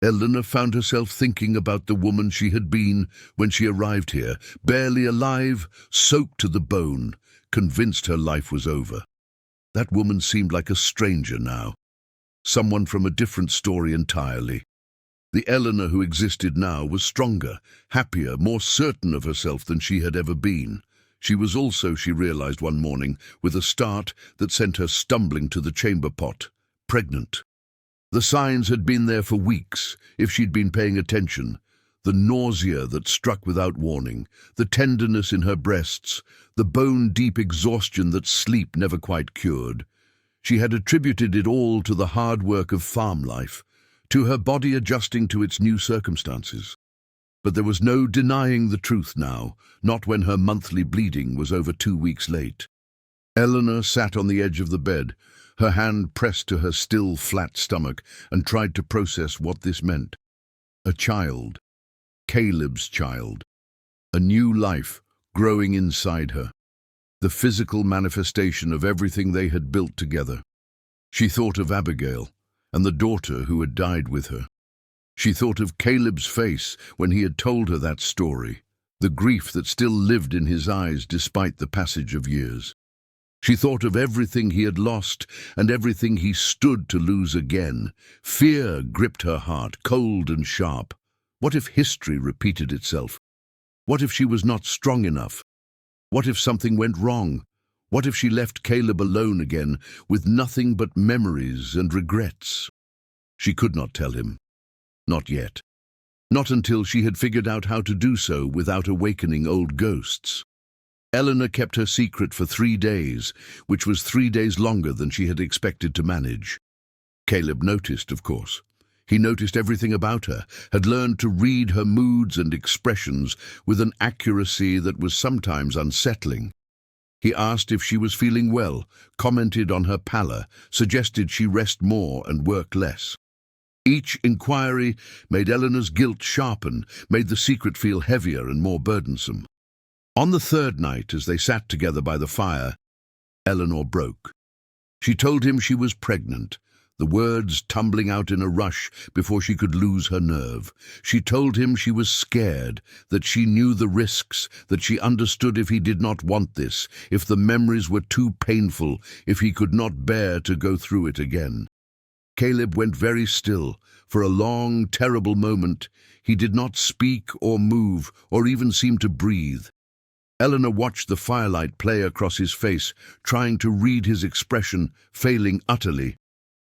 Eleanor found herself thinking about the woman she had been when she arrived here, barely alive, soaked to the bone, convinced her life was over. That woman seemed like a stranger now, someone from a different story entirely. The Eleanor who existed now was stronger, happier, more certain of herself than she had ever been. She was also, she realized one morning, with a start that sent her stumbling to the chamber pot, pregnant. The signs had been there for weeks, if she'd been paying attention. The nausea that struck without warning, the tenderness in her breasts, the bone-deep exhaustion that sleep never quite cured. She had attributed it all to the hard work of farm life, to her body adjusting to its new circumstances. But there was no denying the truth now, not when her monthly bleeding was over 2 weeks late. Eleanor sat on the edge of the bed, her hand pressed to her still flat stomach, and tried to process what this meant. A child. Caleb's child. A new life growing inside her. The physical manifestation of everything they had built together. She thought of Abigail and the daughter who had died with her. She thought of Caleb's face when he had told her that story, the grief that still lived in his eyes despite the passage of years. She thought of everything he had lost and everything he stood to lose again. Fear gripped her heart, cold and sharp. What if history repeated itself? What if she was not strong enough? What if something went wrong? What if she left Caleb alone again, with nothing but memories and regrets? She could not tell him. Not yet. Not until she had figured out how to do so without awakening old ghosts. Eleanor kept her secret for 3 days, which was 3 days longer than she had expected to manage. Caleb noticed, of course. He noticed everything about her, had learned to read her moods and expressions with an accuracy that was sometimes unsettling. He asked if she was feeling well, commented on her pallor, suggested she rest more and work less. Each inquiry made Eleanor's guilt sharpen, made the secret feel heavier and more burdensome. On the 3rd night, as they sat together by the fire, Eleanor broke. She told him she was pregnant, the words tumbling out in a rush before she could lose her nerve. She told him she was scared, that she knew the risks, that she understood if he did not want this, if the memories were too painful, if he could not bear to go through it again. Caleb went very still. For a long, terrible moment, he did not speak or move or even seem to breathe. Eleanor watched the firelight play across his face, trying to read his expression, failing utterly.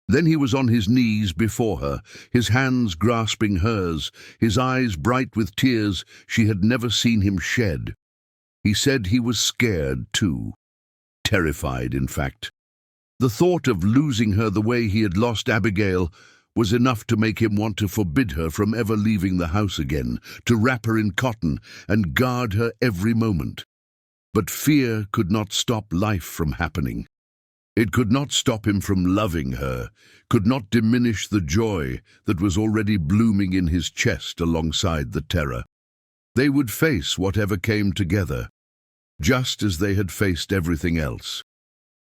Then he was on his knees before her, his hands grasping hers, his eyes bright with tears she had never seen him shed. He said he was scared, too. Terrified, in fact. The thought of losing her the way he had lost Abigail was enough to make him want to forbid her from ever leaving the house again, to wrap her in cotton and guard her every moment. But fear could not stop life from happening. It could not stop him from loving her, could not diminish the joy that was already blooming in his chest alongside the terror. They would face whatever came together, just as they had faced everything else.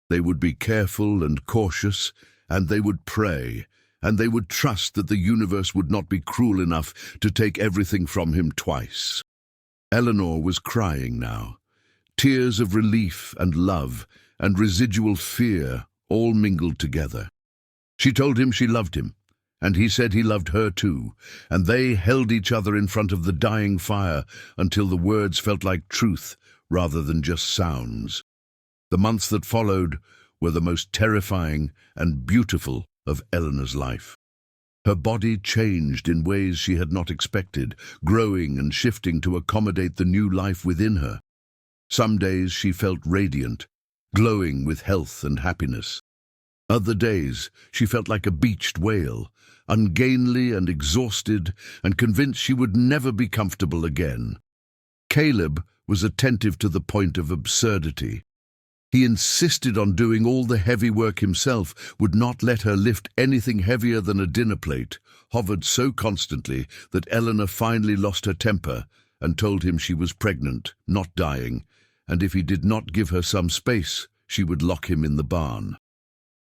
They would be careful and cautious, and they would pray, and they would trust that the universe would not be cruel enough to take everything from him twice. Eleanor was crying now, tears of relief and love and residual fear all mingled together. She told him she loved him, and he said he loved her too, and they held each other in front of the dying fire until the words felt like truth rather than just sounds. The months that followed were the most terrifying and beautiful of Eleanor's life. Her body changed in ways she had not expected, growing and shifting to accommodate the new life within her. Some days she felt radiant, glowing with health and happiness. Other days she felt like a beached whale, ungainly and exhausted, and convinced she would never be comfortable again. Caleb was attentive to the point of absurdity. He insisted on doing all the heavy work himself, would not let her lift anything heavier than a dinner plate, hovered so constantly that Eleanor finally lost her temper and told him she was pregnant, not dying, and if he did not give her some space, she would lock him in the barn.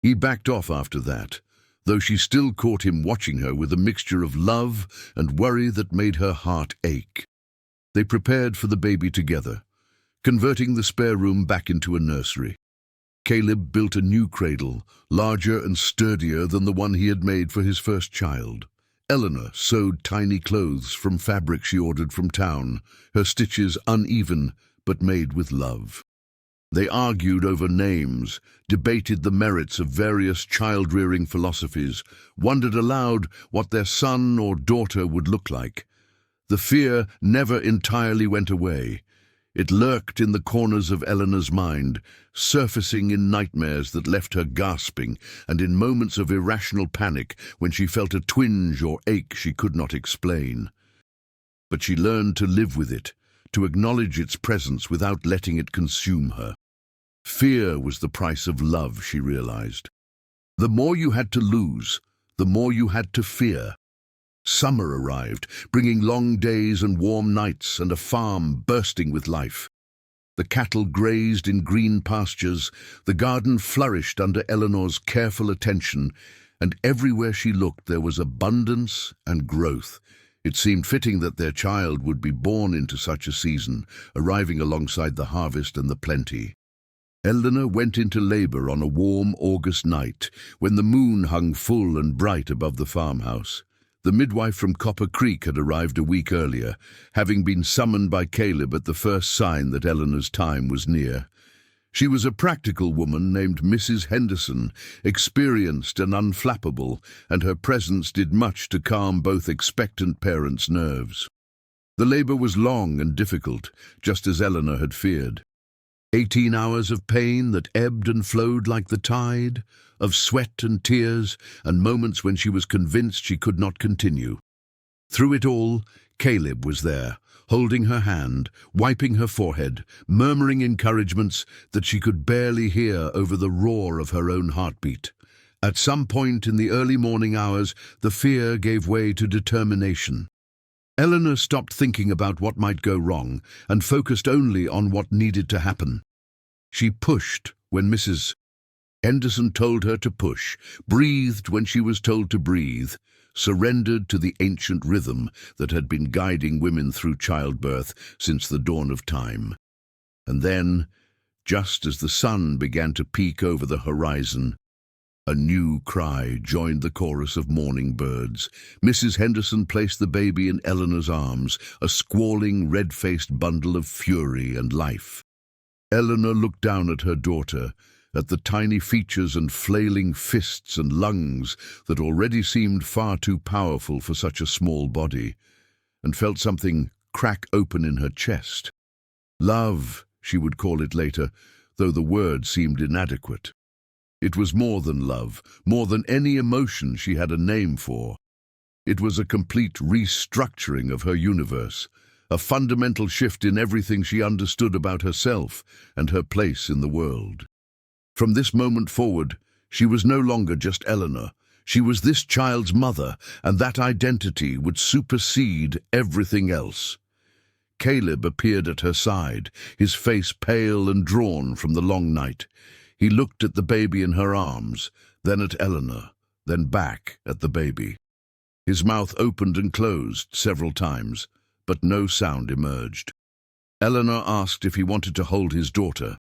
He backed off after that, though she still caught him watching her with a mixture of love and worry that made her heart ache. They prepared for the baby together, converting the spare room back into a nursery. Caleb built a new cradle, larger and sturdier than the one he had made for his first child. Eleanor sewed tiny clothes from fabric she ordered from town, her stitches uneven but made with love. They argued over names, debated the merits of various child-rearing philosophies, wondered aloud what their son or daughter would look like. The fear never entirely went away. It lurked in the corners of Eleanor's mind, surfacing in nightmares that left her gasping and in moments of irrational panic when she felt a twinge or ache she could not explain. But she learned to live with it, to acknowledge its presence without letting it consume her. Fear was the price of love, she realized. The more you had to lose, the more you had to fear. Summer arrived, bringing long days and warm nights and a farm bursting with life. The cattle grazed in green pastures, the garden flourished under Eleanor's careful attention, and everywhere she looked there was abundance and growth. It seemed fitting that their child would be born into such a season, arriving alongside the harvest and the plenty. Eleanor went into labor on a warm August night, when the moon hung full and bright above the farmhouse. The midwife from Copper Creek had arrived a week earlier, having been summoned by Caleb at the first sign that Eleanor's time was near. She was a practical woman named Mrs. Henderson, experienced and unflappable, and her presence did much to calm both expectant parents' nerves. The labor was long and difficult, just as Eleanor had feared. 18 hours of pain that ebbed and flowed like the tide, of sweat and tears, and moments when she was convinced she could not continue. Through it all, Caleb was there, holding her hand, wiping her forehead, murmuring encouragements that she could barely hear over the roar of her own heartbeat. At some point in the early morning hours, the fear gave way to determination. Eleanor stopped thinking about what might go wrong and focused only on what needed to happen. She pushed when Mrs. Henderson told her to push, breathed when she was told to breathe, surrendered to the ancient rhythm that had been guiding women through childbirth since the dawn of time. And then, just as the sun began to peek over the horizon, a new cry joined the chorus of morning birds. Mrs. Henderson placed the baby in Eleanor's arms, a squalling, red-faced bundle of fury and life. Eleanor looked down at her daughter, at the tiny features and flailing fists and lungs that already seemed far too powerful for such a small body, and felt something crack open in her chest. Love, she would call it later, though the word seemed inadequate. It was more than love, more than any emotion she had a name for. It was a complete restructuring of her universe, a fundamental shift in everything she understood about herself and her place in the world. From this moment forward, she was no longer just Eleanor. She was this child's mother, and that identity would supersede everything else. Caleb appeared at her side, his face pale and drawn from the long night. He looked at the baby in her arms, then at Eleanor, then back at the baby. His mouth opened and closed several times, but no sound emerged. Eleanor asked if he wanted to hold his daughter,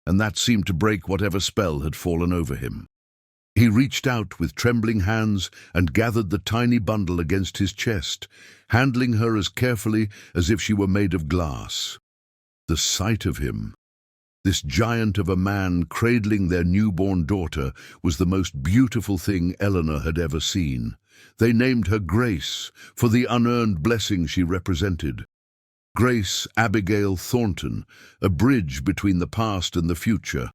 and that seemed to break whatever spell had fallen over him. He reached out with trembling hands and gathered the tiny bundle against his chest, handling her as carefully as if she were made of glass. The sight of him, this giant of a man cradling their newborn daughter, was the most beautiful thing Eleanor had ever seen. They named her Grace for the unearned blessing she represented. Grace Abigail Thornton, a bridge between the past and the future,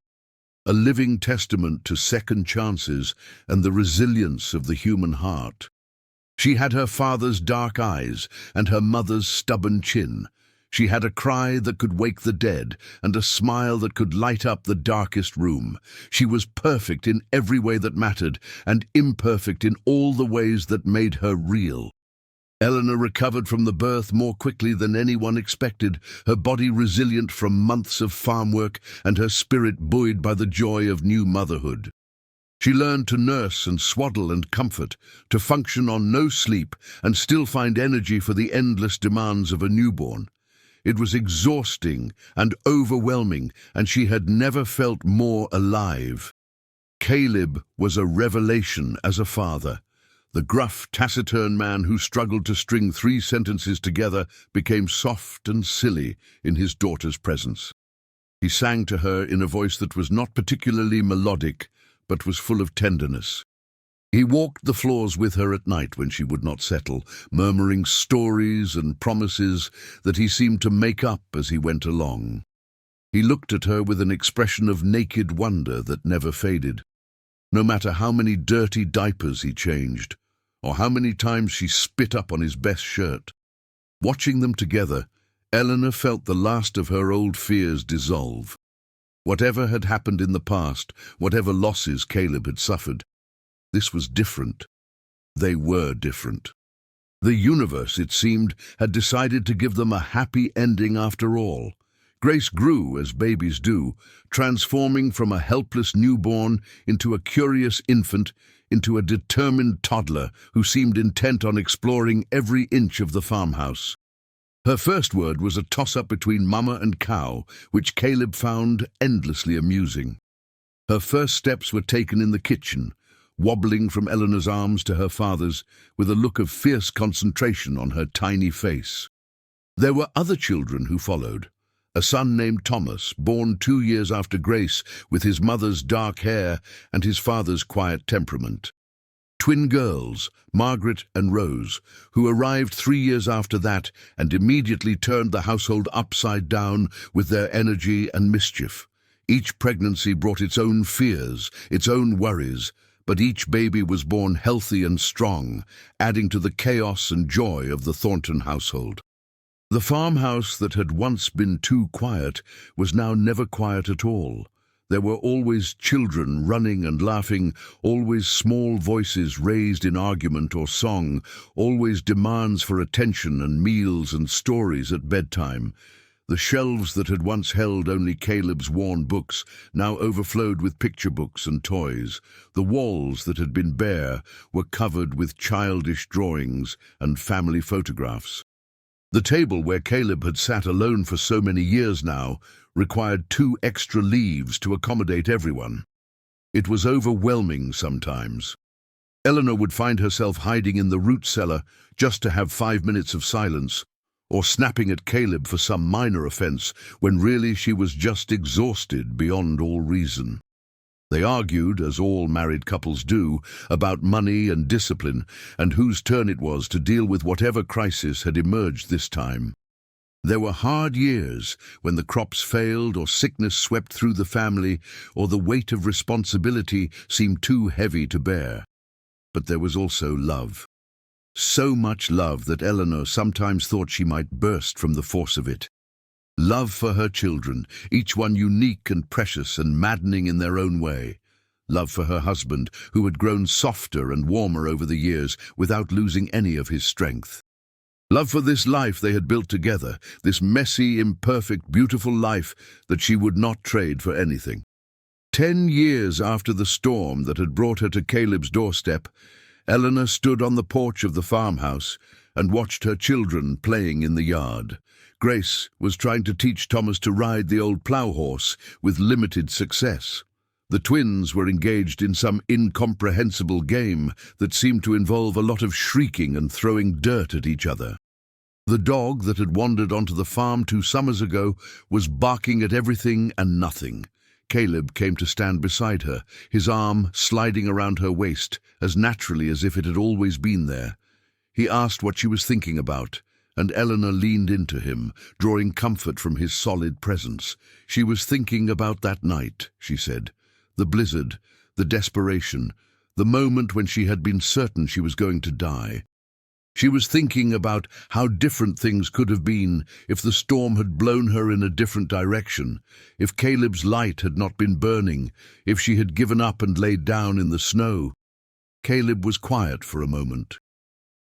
a living testament to second chances and the resilience of the human heart. She had her father's dark eyes and her mother's stubborn chin. She had a cry that could wake the dead and a smile that could light up the darkest room. She was perfect in every way that mattered and imperfect in all the ways that made her real. Eleanor recovered from the birth more quickly than anyone expected, her body resilient from months of farm work and her spirit buoyed by the joy of new motherhood. She learned to nurse and swaddle and comfort, to function on no sleep and still find energy for the endless demands of a newborn. It was exhausting and overwhelming, and she had never felt more alive. Caleb was a revelation as a father. The gruff, taciturn man who struggled to string 3 sentences together became soft and silly in his daughter's presence. He sang to her in a voice that was not particularly melodic, but was full of tenderness. He walked the floors with her at night when she would not settle, murmuring stories and promises that he seemed to make up as he went along. He looked at her with an expression of naked wonder that never faded. No matter how many dirty diapers he changed, or how many times she spit up on his best shirt. Watching them together, Eleanor felt the last of her old fears dissolve. Whatever had happened in the past, whatever losses Caleb had suffered, this was different. They were different. The universe, it seemed, had decided to give them a happy ending after all. Grace grew as babies do, transforming from a helpless newborn into a curious infant, into a determined toddler who seemed intent on exploring every inch of the farmhouse. Her first word was a toss-up between mama and cow, which Caleb found endlessly amusing. Her first steps were taken in the kitchen, wobbling from Eleanor's arms to her father's, with a look of fierce concentration on her tiny face. There were other children who followed. A son named Thomas, born 2 years after Grace, with his mother's dark hair and his father's quiet temperament. Twin girls, Margaret and Rose, who arrived 3 years after that and immediately turned the household upside down with their energy and mischief. Each pregnancy brought its own fears, its own worries, but each baby was born healthy and strong, adding to the chaos and joy of the Thornton household. The farmhouse that had once been too quiet was now never quiet at all. There were always children running and laughing, always small voices raised in argument or song, always demands for attention and meals and stories at bedtime. The shelves that had once held only Caleb's worn books now overflowed with picture books and toys. The walls that had been bare were covered with childish drawings and family photographs. The table where Caleb had sat alone for so many years now required 2 extra leaves to accommodate everyone. It was overwhelming sometimes. Eleanor would find herself hiding in the root cellar just to have 5 minutes of silence, or snapping at Caleb for some minor offense when really she was just exhausted beyond all reason. They argued, as all married couples do, about money and discipline and whose turn it was to deal with whatever crisis had emerged this time. There were hard years when the crops failed or sickness swept through the family or the weight of responsibility seemed too heavy to bear. But there was also love. So much love that Eleanor sometimes thought she might burst from the force of it. Love for her children, each one unique and precious and maddening in their own way. Love for her husband, who had grown softer and warmer over the years without losing any of his strength. Love for this life they had built together, this messy, imperfect, beautiful life that she would not trade for anything. 10 years after the storm that had brought her to Caleb's doorstep, Eleanor stood on the porch of the farmhouse and watched her children playing in the yard. Grace was trying to teach Thomas to ride the old plough horse with limited success. The twins were engaged in some incomprehensible game that seemed to involve a lot of shrieking and throwing dirt at each other. The dog that had wandered onto the farm 2 summers ago was barking at everything and nothing. Caleb came to stand beside her, his arm sliding around her waist as naturally as if it had always been there. He asked what she was thinking about, and Eleanor leaned into him, drawing comfort from his solid presence. She was thinking about that night, she said. The blizzard, the desperation, the moment when she had been certain she was going to die. She was thinking about how different things could have been if the storm had blown her in a different direction, if Caleb's light had not been burning, if she had given up and laid down in the snow. Caleb was quiet for a moment.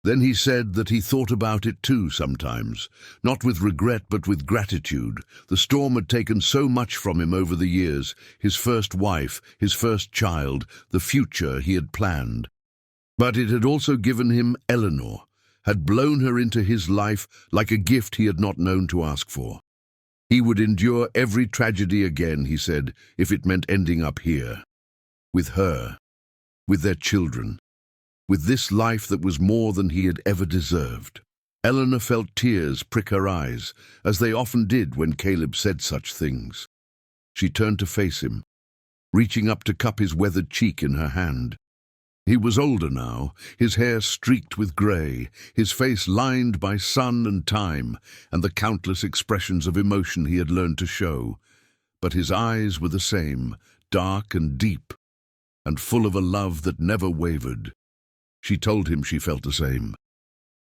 Then he said that he thought about it too sometimes, not with regret but with gratitude. The storm had taken so much from him over the years, his first wife, his first child, the future he had planned. But it had also given him Eleanor, had blown her into his life like a gift he had not known to ask for. He would endure every tragedy again, he said, if it meant ending up here. With her, with their children, with this life that was more than he had ever deserved. Eleanor felt tears prick her eyes, as they often did when Caleb said such things. She turned to face him, reaching up to cup his weathered cheek in her hand. He was older now, his hair streaked with grey, his face lined by sun and time, and the countless expressions of emotion he had learned to show. But his eyes were the same, dark and deep, and full of a love that never wavered. She told him she felt the same.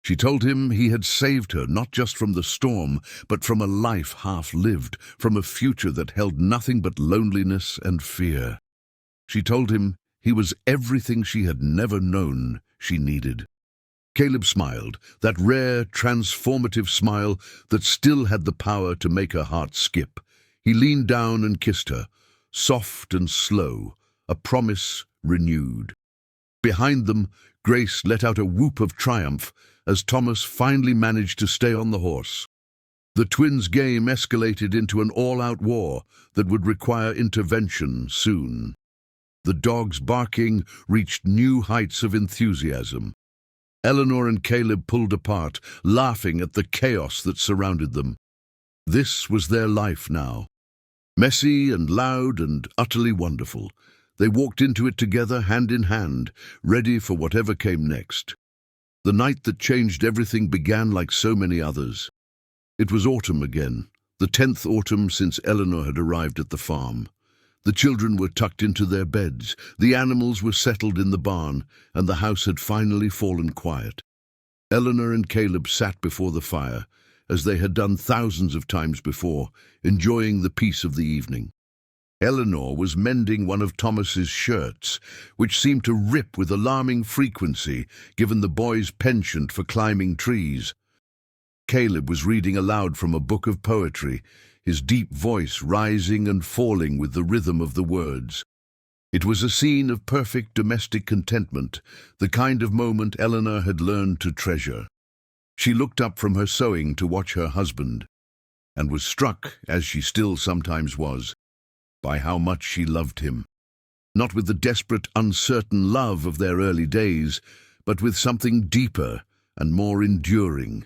She told him he had saved her not just from the storm, but from a life half-lived, from a future that held nothing but loneliness and fear. She told him he was everything she had never known she needed. Caleb smiled, that rare, transformative smile that still had the power to make her heart skip. He leaned down and kissed her, soft and slow, a promise renewed. Behind them, Grace let out a whoop of triumph as Thomas finally managed to stay on the horse. The twins' game escalated into an all-out war that would require intervention soon. The dog's barking reached new heights of enthusiasm. Eleanor and Caleb pulled apart, laughing at the chaos that surrounded them. This was their life now. Messy and loud and utterly wonderful. They walked into it together, hand in hand, ready for whatever came next. The night that changed everything began like so many others. It was autumn again, the 10th autumn since Eleanor had arrived at the farm. The children were tucked into their beds, the animals were settled in the barn, and the house had finally fallen quiet. Eleanor and Caleb sat before the fire, as they had done thousands of times before, enjoying the peace of the evening. Eleanor was mending one of Thomas's shirts, which seemed to rip with alarming frequency, given the boy's penchant for climbing trees. Caleb was reading aloud from a book of poetry, his deep voice rising and falling with the rhythm of the words. It was a scene of perfect domestic contentment, the kind of moment Eleanor had learned to treasure. She looked up from her sewing to watch her husband, and was struck, as she still sometimes was, by how much she loved him. Not with the desperate, uncertain love of their early days, but with something deeper and more enduring.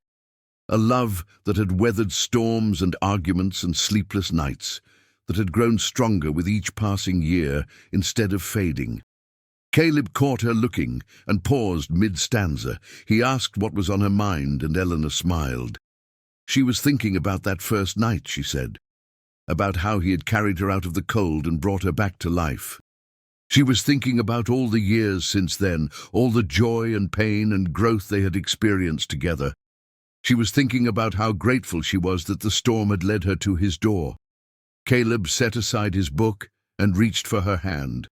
A love that had weathered storms and arguments and sleepless nights, that had grown stronger with each passing year instead of fading. Caleb caught her looking and paused mid-stanza. He asked what was on her mind, and Eleanor smiled. She was thinking about that first night, she said, about how he had carried her out of the cold and brought her back to life. She was thinking about all the years since then, all the joy and pain and growth they had experienced together. She was thinking about how grateful she was that the storm had led her to his door. Caleb set aside his book and reached for her hand.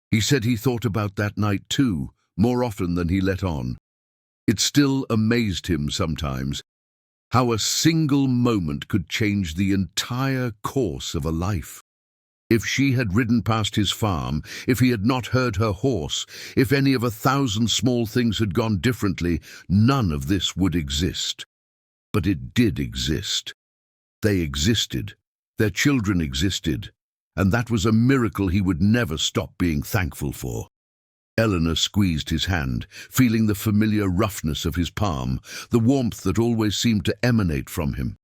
He said he thought about that night too, more often than he let on. It still amazed him sometimes, how a single moment could change the entire course of a life. If she had ridden past his farm, if he had not heard her horse, if any of 1,000 small things had gone differently, none of this would exist. But it did exist. They existed. Their children existed. And that was a miracle he would never stop being thankful for. Eleanor squeezed his hand, feeling the familiar roughness of his palm, the warmth that always seemed to emanate from him.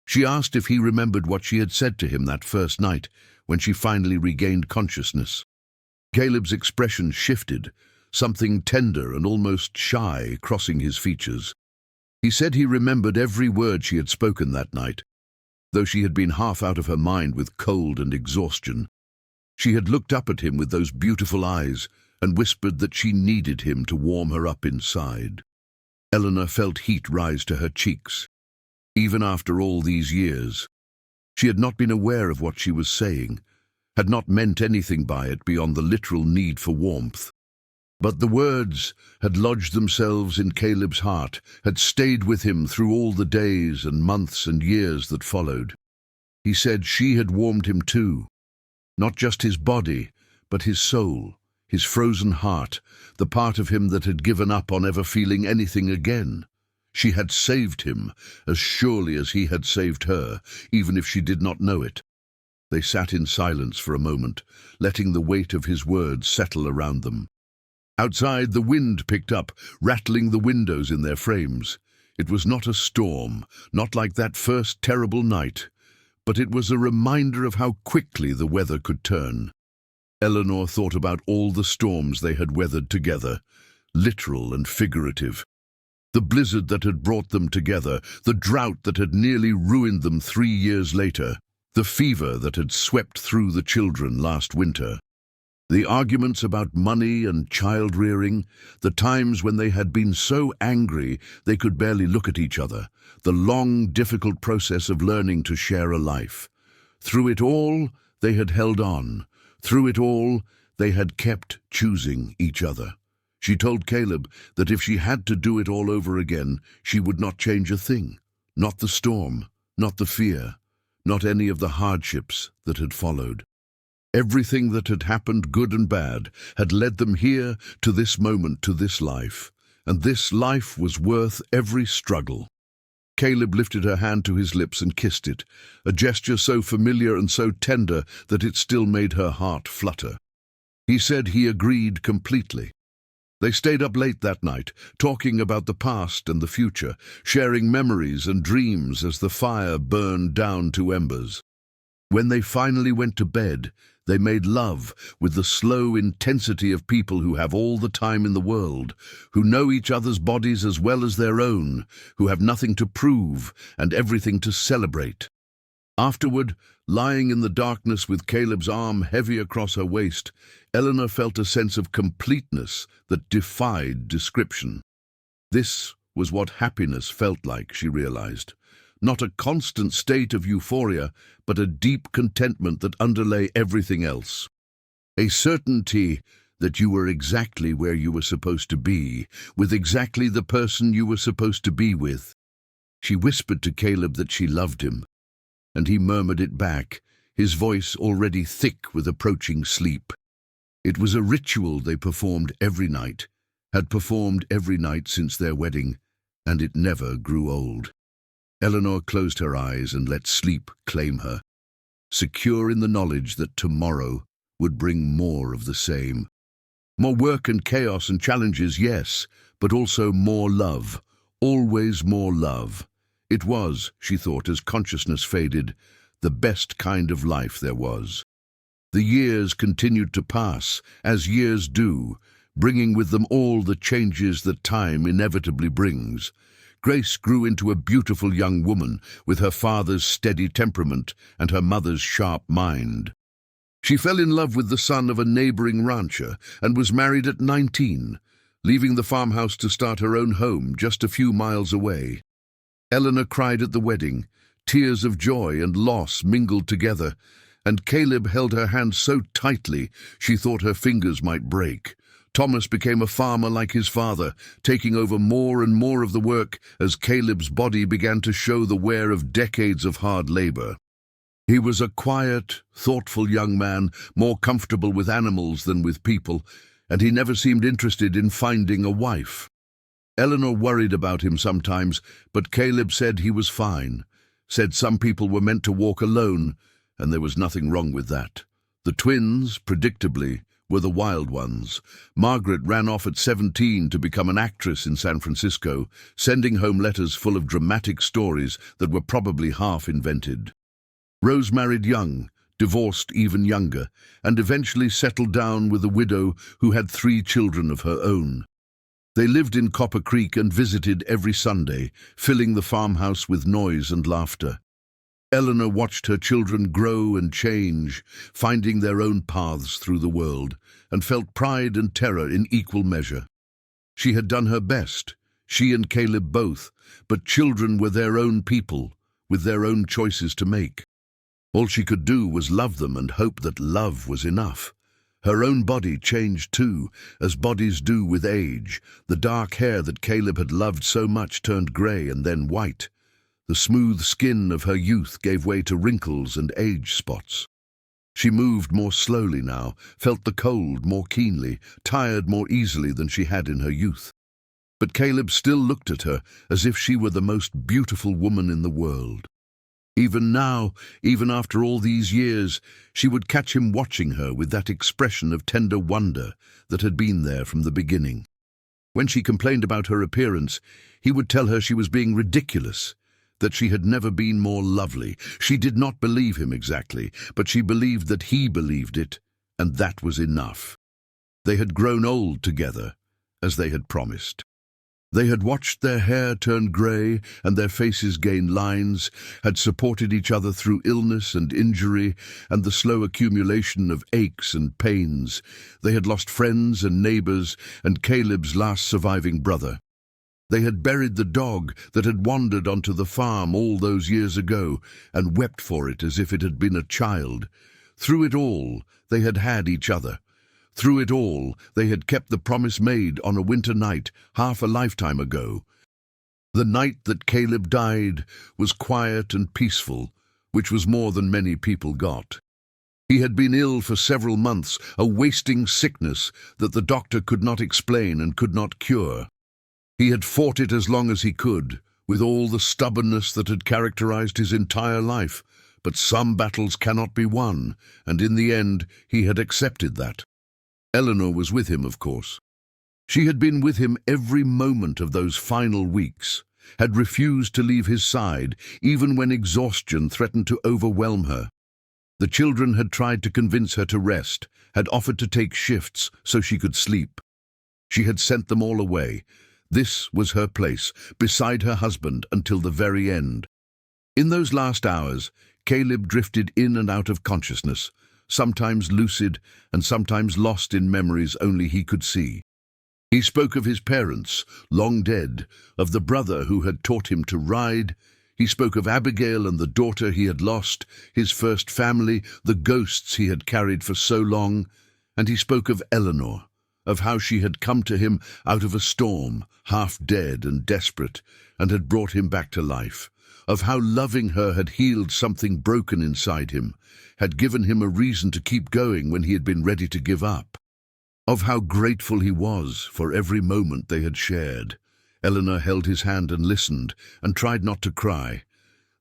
She asked if he remembered what she had said to him that first night, when she finally regained consciousness. Caleb's expression shifted, something tender and almost shy crossing his features. He said he remembered every word she had spoken that night, though she had been half out of her mind with cold and exhaustion. She had looked up at him with those beautiful eyes and whispered that she needed him to warm her up inside. Eleanor felt heat rise to her cheeks. Even after all these years, she had not been aware of what she was saying, had not meant anything by it beyond the literal need for warmth. But the words had lodged themselves in Caleb's heart, had stayed with him through all the days and months and years that followed. He said she had warmed him too, not just his body, but his soul, his frozen heart, the part of him that had given up on ever feeling anything again. She had saved him, as surely as he had saved her, even if she did not know it. They sat in silence for a moment, letting the weight of his words settle around them. Outside, the wind picked up, rattling the windows in their frames. It was not a storm, not like that first terrible night, but it was a reminder of how quickly the weather could turn. Eleanor thought about all the storms they had weathered together, literal and figurative. The blizzard that had brought them together, the drought that had nearly ruined them 3 years later, the fever that had swept through the children last winter. The arguments about money and child-rearing, the times when they had been so angry they could barely look at each other, the long, difficult process of learning to share a life. Through it all, they had held on. Through it all, they had kept choosing each other. She told Caleb that if she had to do it all over again, she would not change a thing. Not the storm, not the fear, not any of the hardships that had followed. Everything that had happened, good and bad, had led them here, to this moment, to this life. And this life was worth every struggle. Caleb lifted her hand to his lips and kissed it, a gesture so familiar and so tender that it still made her heart flutter. He said he agreed completely. They stayed up late that night, talking about the past and the future, sharing memories and dreams as the fire burned down to embers. When they finally went to bed, they made love with the slow intensity of people who have all the time in the world, who know each other's bodies as well as their own, who have nothing to prove and everything to celebrate. Afterward, lying in the darkness with Caleb's arm heavy across her waist, Eleanor felt a sense of completeness that defied description. This was what happiness felt like, she realized. Not a constant state of euphoria, but a deep contentment that underlay everything else. A certainty that you were exactly where you were supposed to be, with exactly the person you were supposed to be with. She whispered to Caleb that she loved him, and he murmured it back, his voice already thick with approaching sleep. It was a ritual they performed every night, had performed every night since their wedding, and it never grew old. Eleanor closed her eyes and let sleep claim her, secure in the knowledge that tomorrow would bring more of the same. More work and chaos and challenges, yes, but also more love, always more love. It was, she thought as consciousness faded, the best kind of life there was. The years continued to pass, as years do, bringing with them all the changes that time inevitably brings. Grace grew into a beautiful young woman with her father's steady temperament and her mother's sharp mind. She fell in love with the son of a neighboring rancher and was married at 19, leaving the farmhouse to start her own home just a few miles away. Eleanor cried at the wedding, tears of joy and loss mingled together, and Caleb held her hand so tightly she thought her fingers might break. Thomas became a farmer like his father, taking over more and more of the work as Caleb's body began to show the wear of decades of hard labor. He was a quiet, thoughtful young man, more comfortable with animals than with people, and he never seemed interested in finding a wife. Eleanor worried about him sometimes, but Caleb said he was fine, said some people were meant to walk alone, and there was nothing wrong with that. The twins, predictably, were the wild ones. Margaret ran off at 17 to become an actress in San Francisco, sending home letters full of dramatic stories that were probably half invented. Rose married young, divorced even younger, and eventually settled down with a widow who had 3 children of her own. They lived in Copper Creek and visited every Sunday, filling the farmhouse with noise and laughter. Eleanor watched her children grow and change, finding their own paths through the world, and felt pride and terror in equal measure. She had done her best, she and Caleb both, but children were their own people, with their own choices to make. All she could do was love them and hope that love was enough. Her own body changed too, as bodies do with age. The dark hair that Caleb had loved so much turned grey and then white. The smooth skin of her youth gave way to wrinkles and age spots. She moved more slowly now, felt the cold more keenly, tired more easily than she had in her youth. But Caleb still looked at her as if she were the most beautiful woman in the world. Even now, even after all these years, she would catch him watching her with that expression of tender wonder that had been there from the beginning. When she complained about her appearance, he would tell her she was being ridiculous, that she had never been more lovely. She did not believe him exactly, but she believed that he believed it, and that was enough. They had grown old together, as they had promised. They had watched their hair turn grey and their faces gain lines, had supported each other through illness and injury and the slow accumulation of aches and pains. They had lost friends and neighbours and Caleb's last surviving brother. They had buried the dog that had wandered onto the farm all those years ago and wept for it as if it had been a child. Through it all, they had had each other. Through it all, they had kept the promise made on a winter night half a lifetime ago. The night that Caleb died was quiet and peaceful, which was more than many people got. He had been ill for several months, a wasting sickness that the doctor could not explain and could not cure. He had fought it as long as he could, with all the stubbornness that had characterized his entire life. But some battles cannot be won, and in the end he had accepted that. Eleanor was with him, of course. She had been with him every moment of those final weeks, had refused to leave his side, even when exhaustion threatened to overwhelm her. The children had tried to convince her to rest, had offered to take shifts so she could sleep. She had sent them all away. This was her place, beside her husband until the very end. In those last hours, Caleb drifted in and out of consciousness, sometimes lucid and sometimes lost in memories only he could see. He spoke of his parents, long dead, of the brother who had taught him to ride. He spoke of Abigail and the daughter he had lost, his first family, the ghosts he had carried for so long, and he spoke of Eleanor, of how she had come to him out of a storm, half dead and desperate, and had brought him back to life, of how loving her had healed something broken inside him, had given him a reason to keep going when he had been ready to give up, of how grateful he was for every moment they had shared. Eleanor held his hand and listened, and tried not to cry.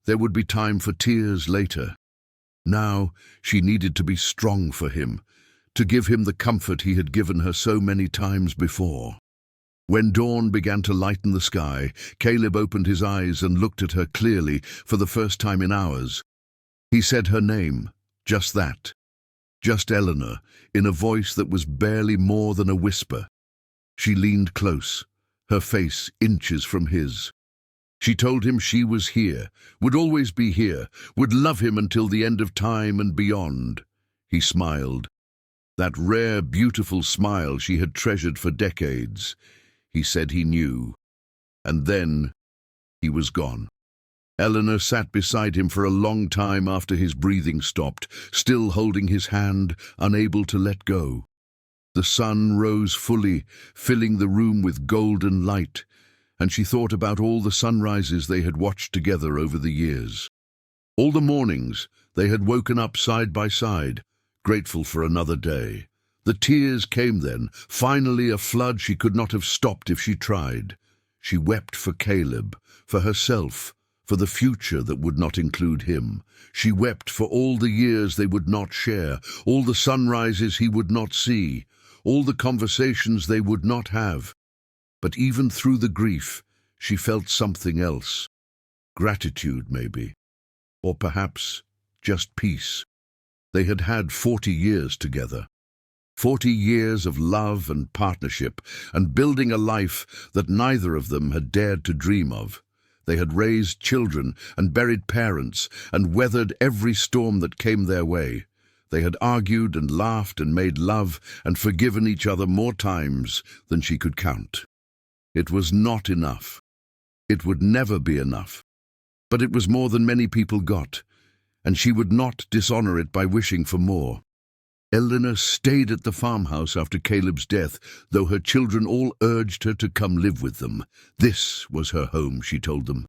There would be time for tears later. Now she needed to be strong for him, to give him the comfort he had given her so many times before. When dawn began to lighten the sky, Caleb opened his eyes and looked at her clearly for the first time in hours. He said her name, just that, just Eleanor, in a voice that was barely more than a whisper. She leaned close, her face inches from his. She told him she was here, would always be here, would love him until the end of time and beyond. He smiled. That rare, beautiful smile she had treasured for decades. He said he knew. And then he was gone. Eleanor sat beside him for a long time after his breathing stopped, still holding his hand, unable to let go. The sun rose fully, filling the room with golden light, and she thought about all the sunrises they had watched together over the years. All the mornings they had woken up side by side, grateful for another day. The tears came then, finally a flood she could not have stopped if she tried. She wept for Caleb, for herself, for the future that would not include him. She wept for all the years they would not share, all the sunrises he would not see, all the conversations they would not have. But even through the grief, she felt something else. Gratitude, maybe. Or perhaps just peace. They had had 40 years together. 40 years of love and partnership, and building a life that neither of them had dared to dream of. They had raised children and buried parents and weathered every storm that came their way. They had argued and laughed and made love and forgiven each other more times than she could count. It was not enough. It would never be enough. But it was more than many people got, and she would not dishonor it by wishing for more. Eleanor stayed at the farmhouse after Caleb's death, though her children all urged her to come live with them. This was her home, she told them.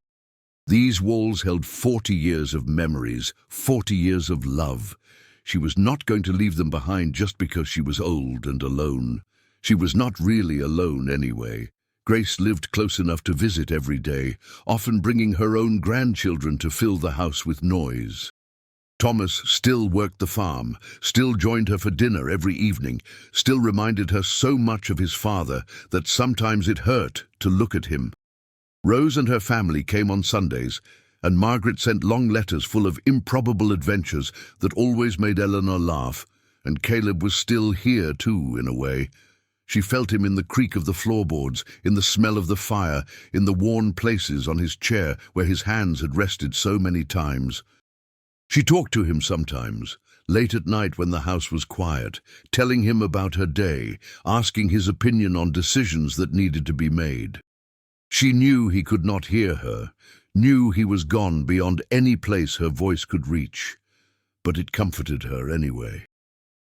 These walls held 40 years of memories, 40 years of love. She was not going to leave them behind just because she was old and alone. She was not really alone anyway. Grace lived close enough to visit every day, often bringing her own grandchildren to fill the house with noise. Thomas still worked the farm, still joined her for dinner every evening, still reminded her so much of his father that sometimes it hurt to look at him. Rose and her family came on Sundays, and Margaret sent long letters full of improbable adventures that always made Eleanor laugh, and Caleb was still here too, in a way. She felt him in the creak of the floorboards, in the smell of the fire, in the worn places on his chair where his hands had rested so many times. She talked to him sometimes, late at night when the house was quiet, telling him about her day, asking his opinion on decisions that needed to be made. She knew he could not hear her, knew he was gone beyond any place her voice could reach, but it comforted her anyway.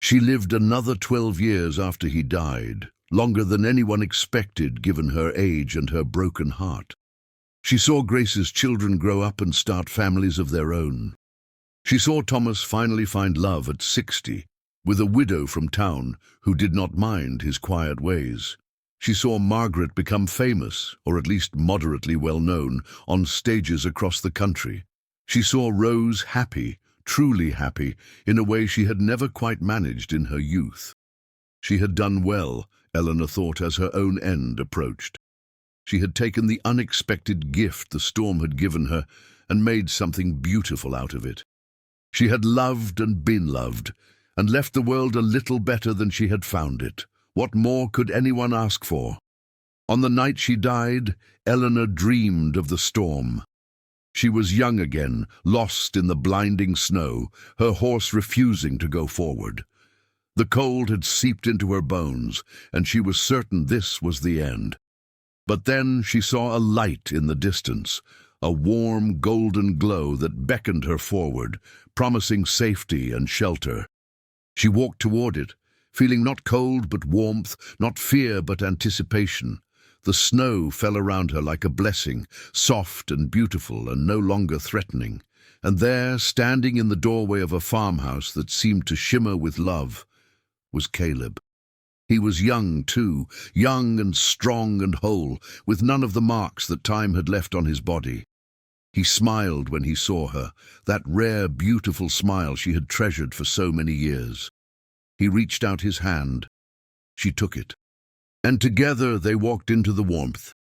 She lived another 12 years after he died, longer than anyone expected given her age and her broken heart. She saw Grace's children grow up and start families of their own. She saw Thomas finally find love at 60, with a widow from town who did not mind his quiet ways. She saw Margaret become famous, or at least moderately well known, on stages across the country. She saw Rose happy, truly happy, in a way she had never quite managed in her youth. She had done well, Eleanor thought, as her own end approached. She had taken the unexpected gift the storm had given her and made something beautiful out of it. She had loved and been loved, and left the world a little better than she had found it. What more could anyone ask for? On the night she died, Eleanor dreamed of the storm. She was young again, lost in the blinding snow, her horse refusing to go forward. The cold had seeped into her bones, and she was certain this was the end. But then she saw a light in the distance, a warm golden glow that beckoned her forward, promising safety and shelter. She walked toward it, feeling not cold but warmth, not fear but anticipation. The snow fell around her like a blessing, soft and beautiful and no longer threatening. And there, standing in the doorway of a farmhouse that seemed to shimmer with love, was Caleb. He was young too, young and strong and whole, with none of the marks that time had left on his body. He smiled when he saw her, that rare, beautiful smile she had treasured for so many years. He reached out his hand. She took it. And together they walked into the warmth.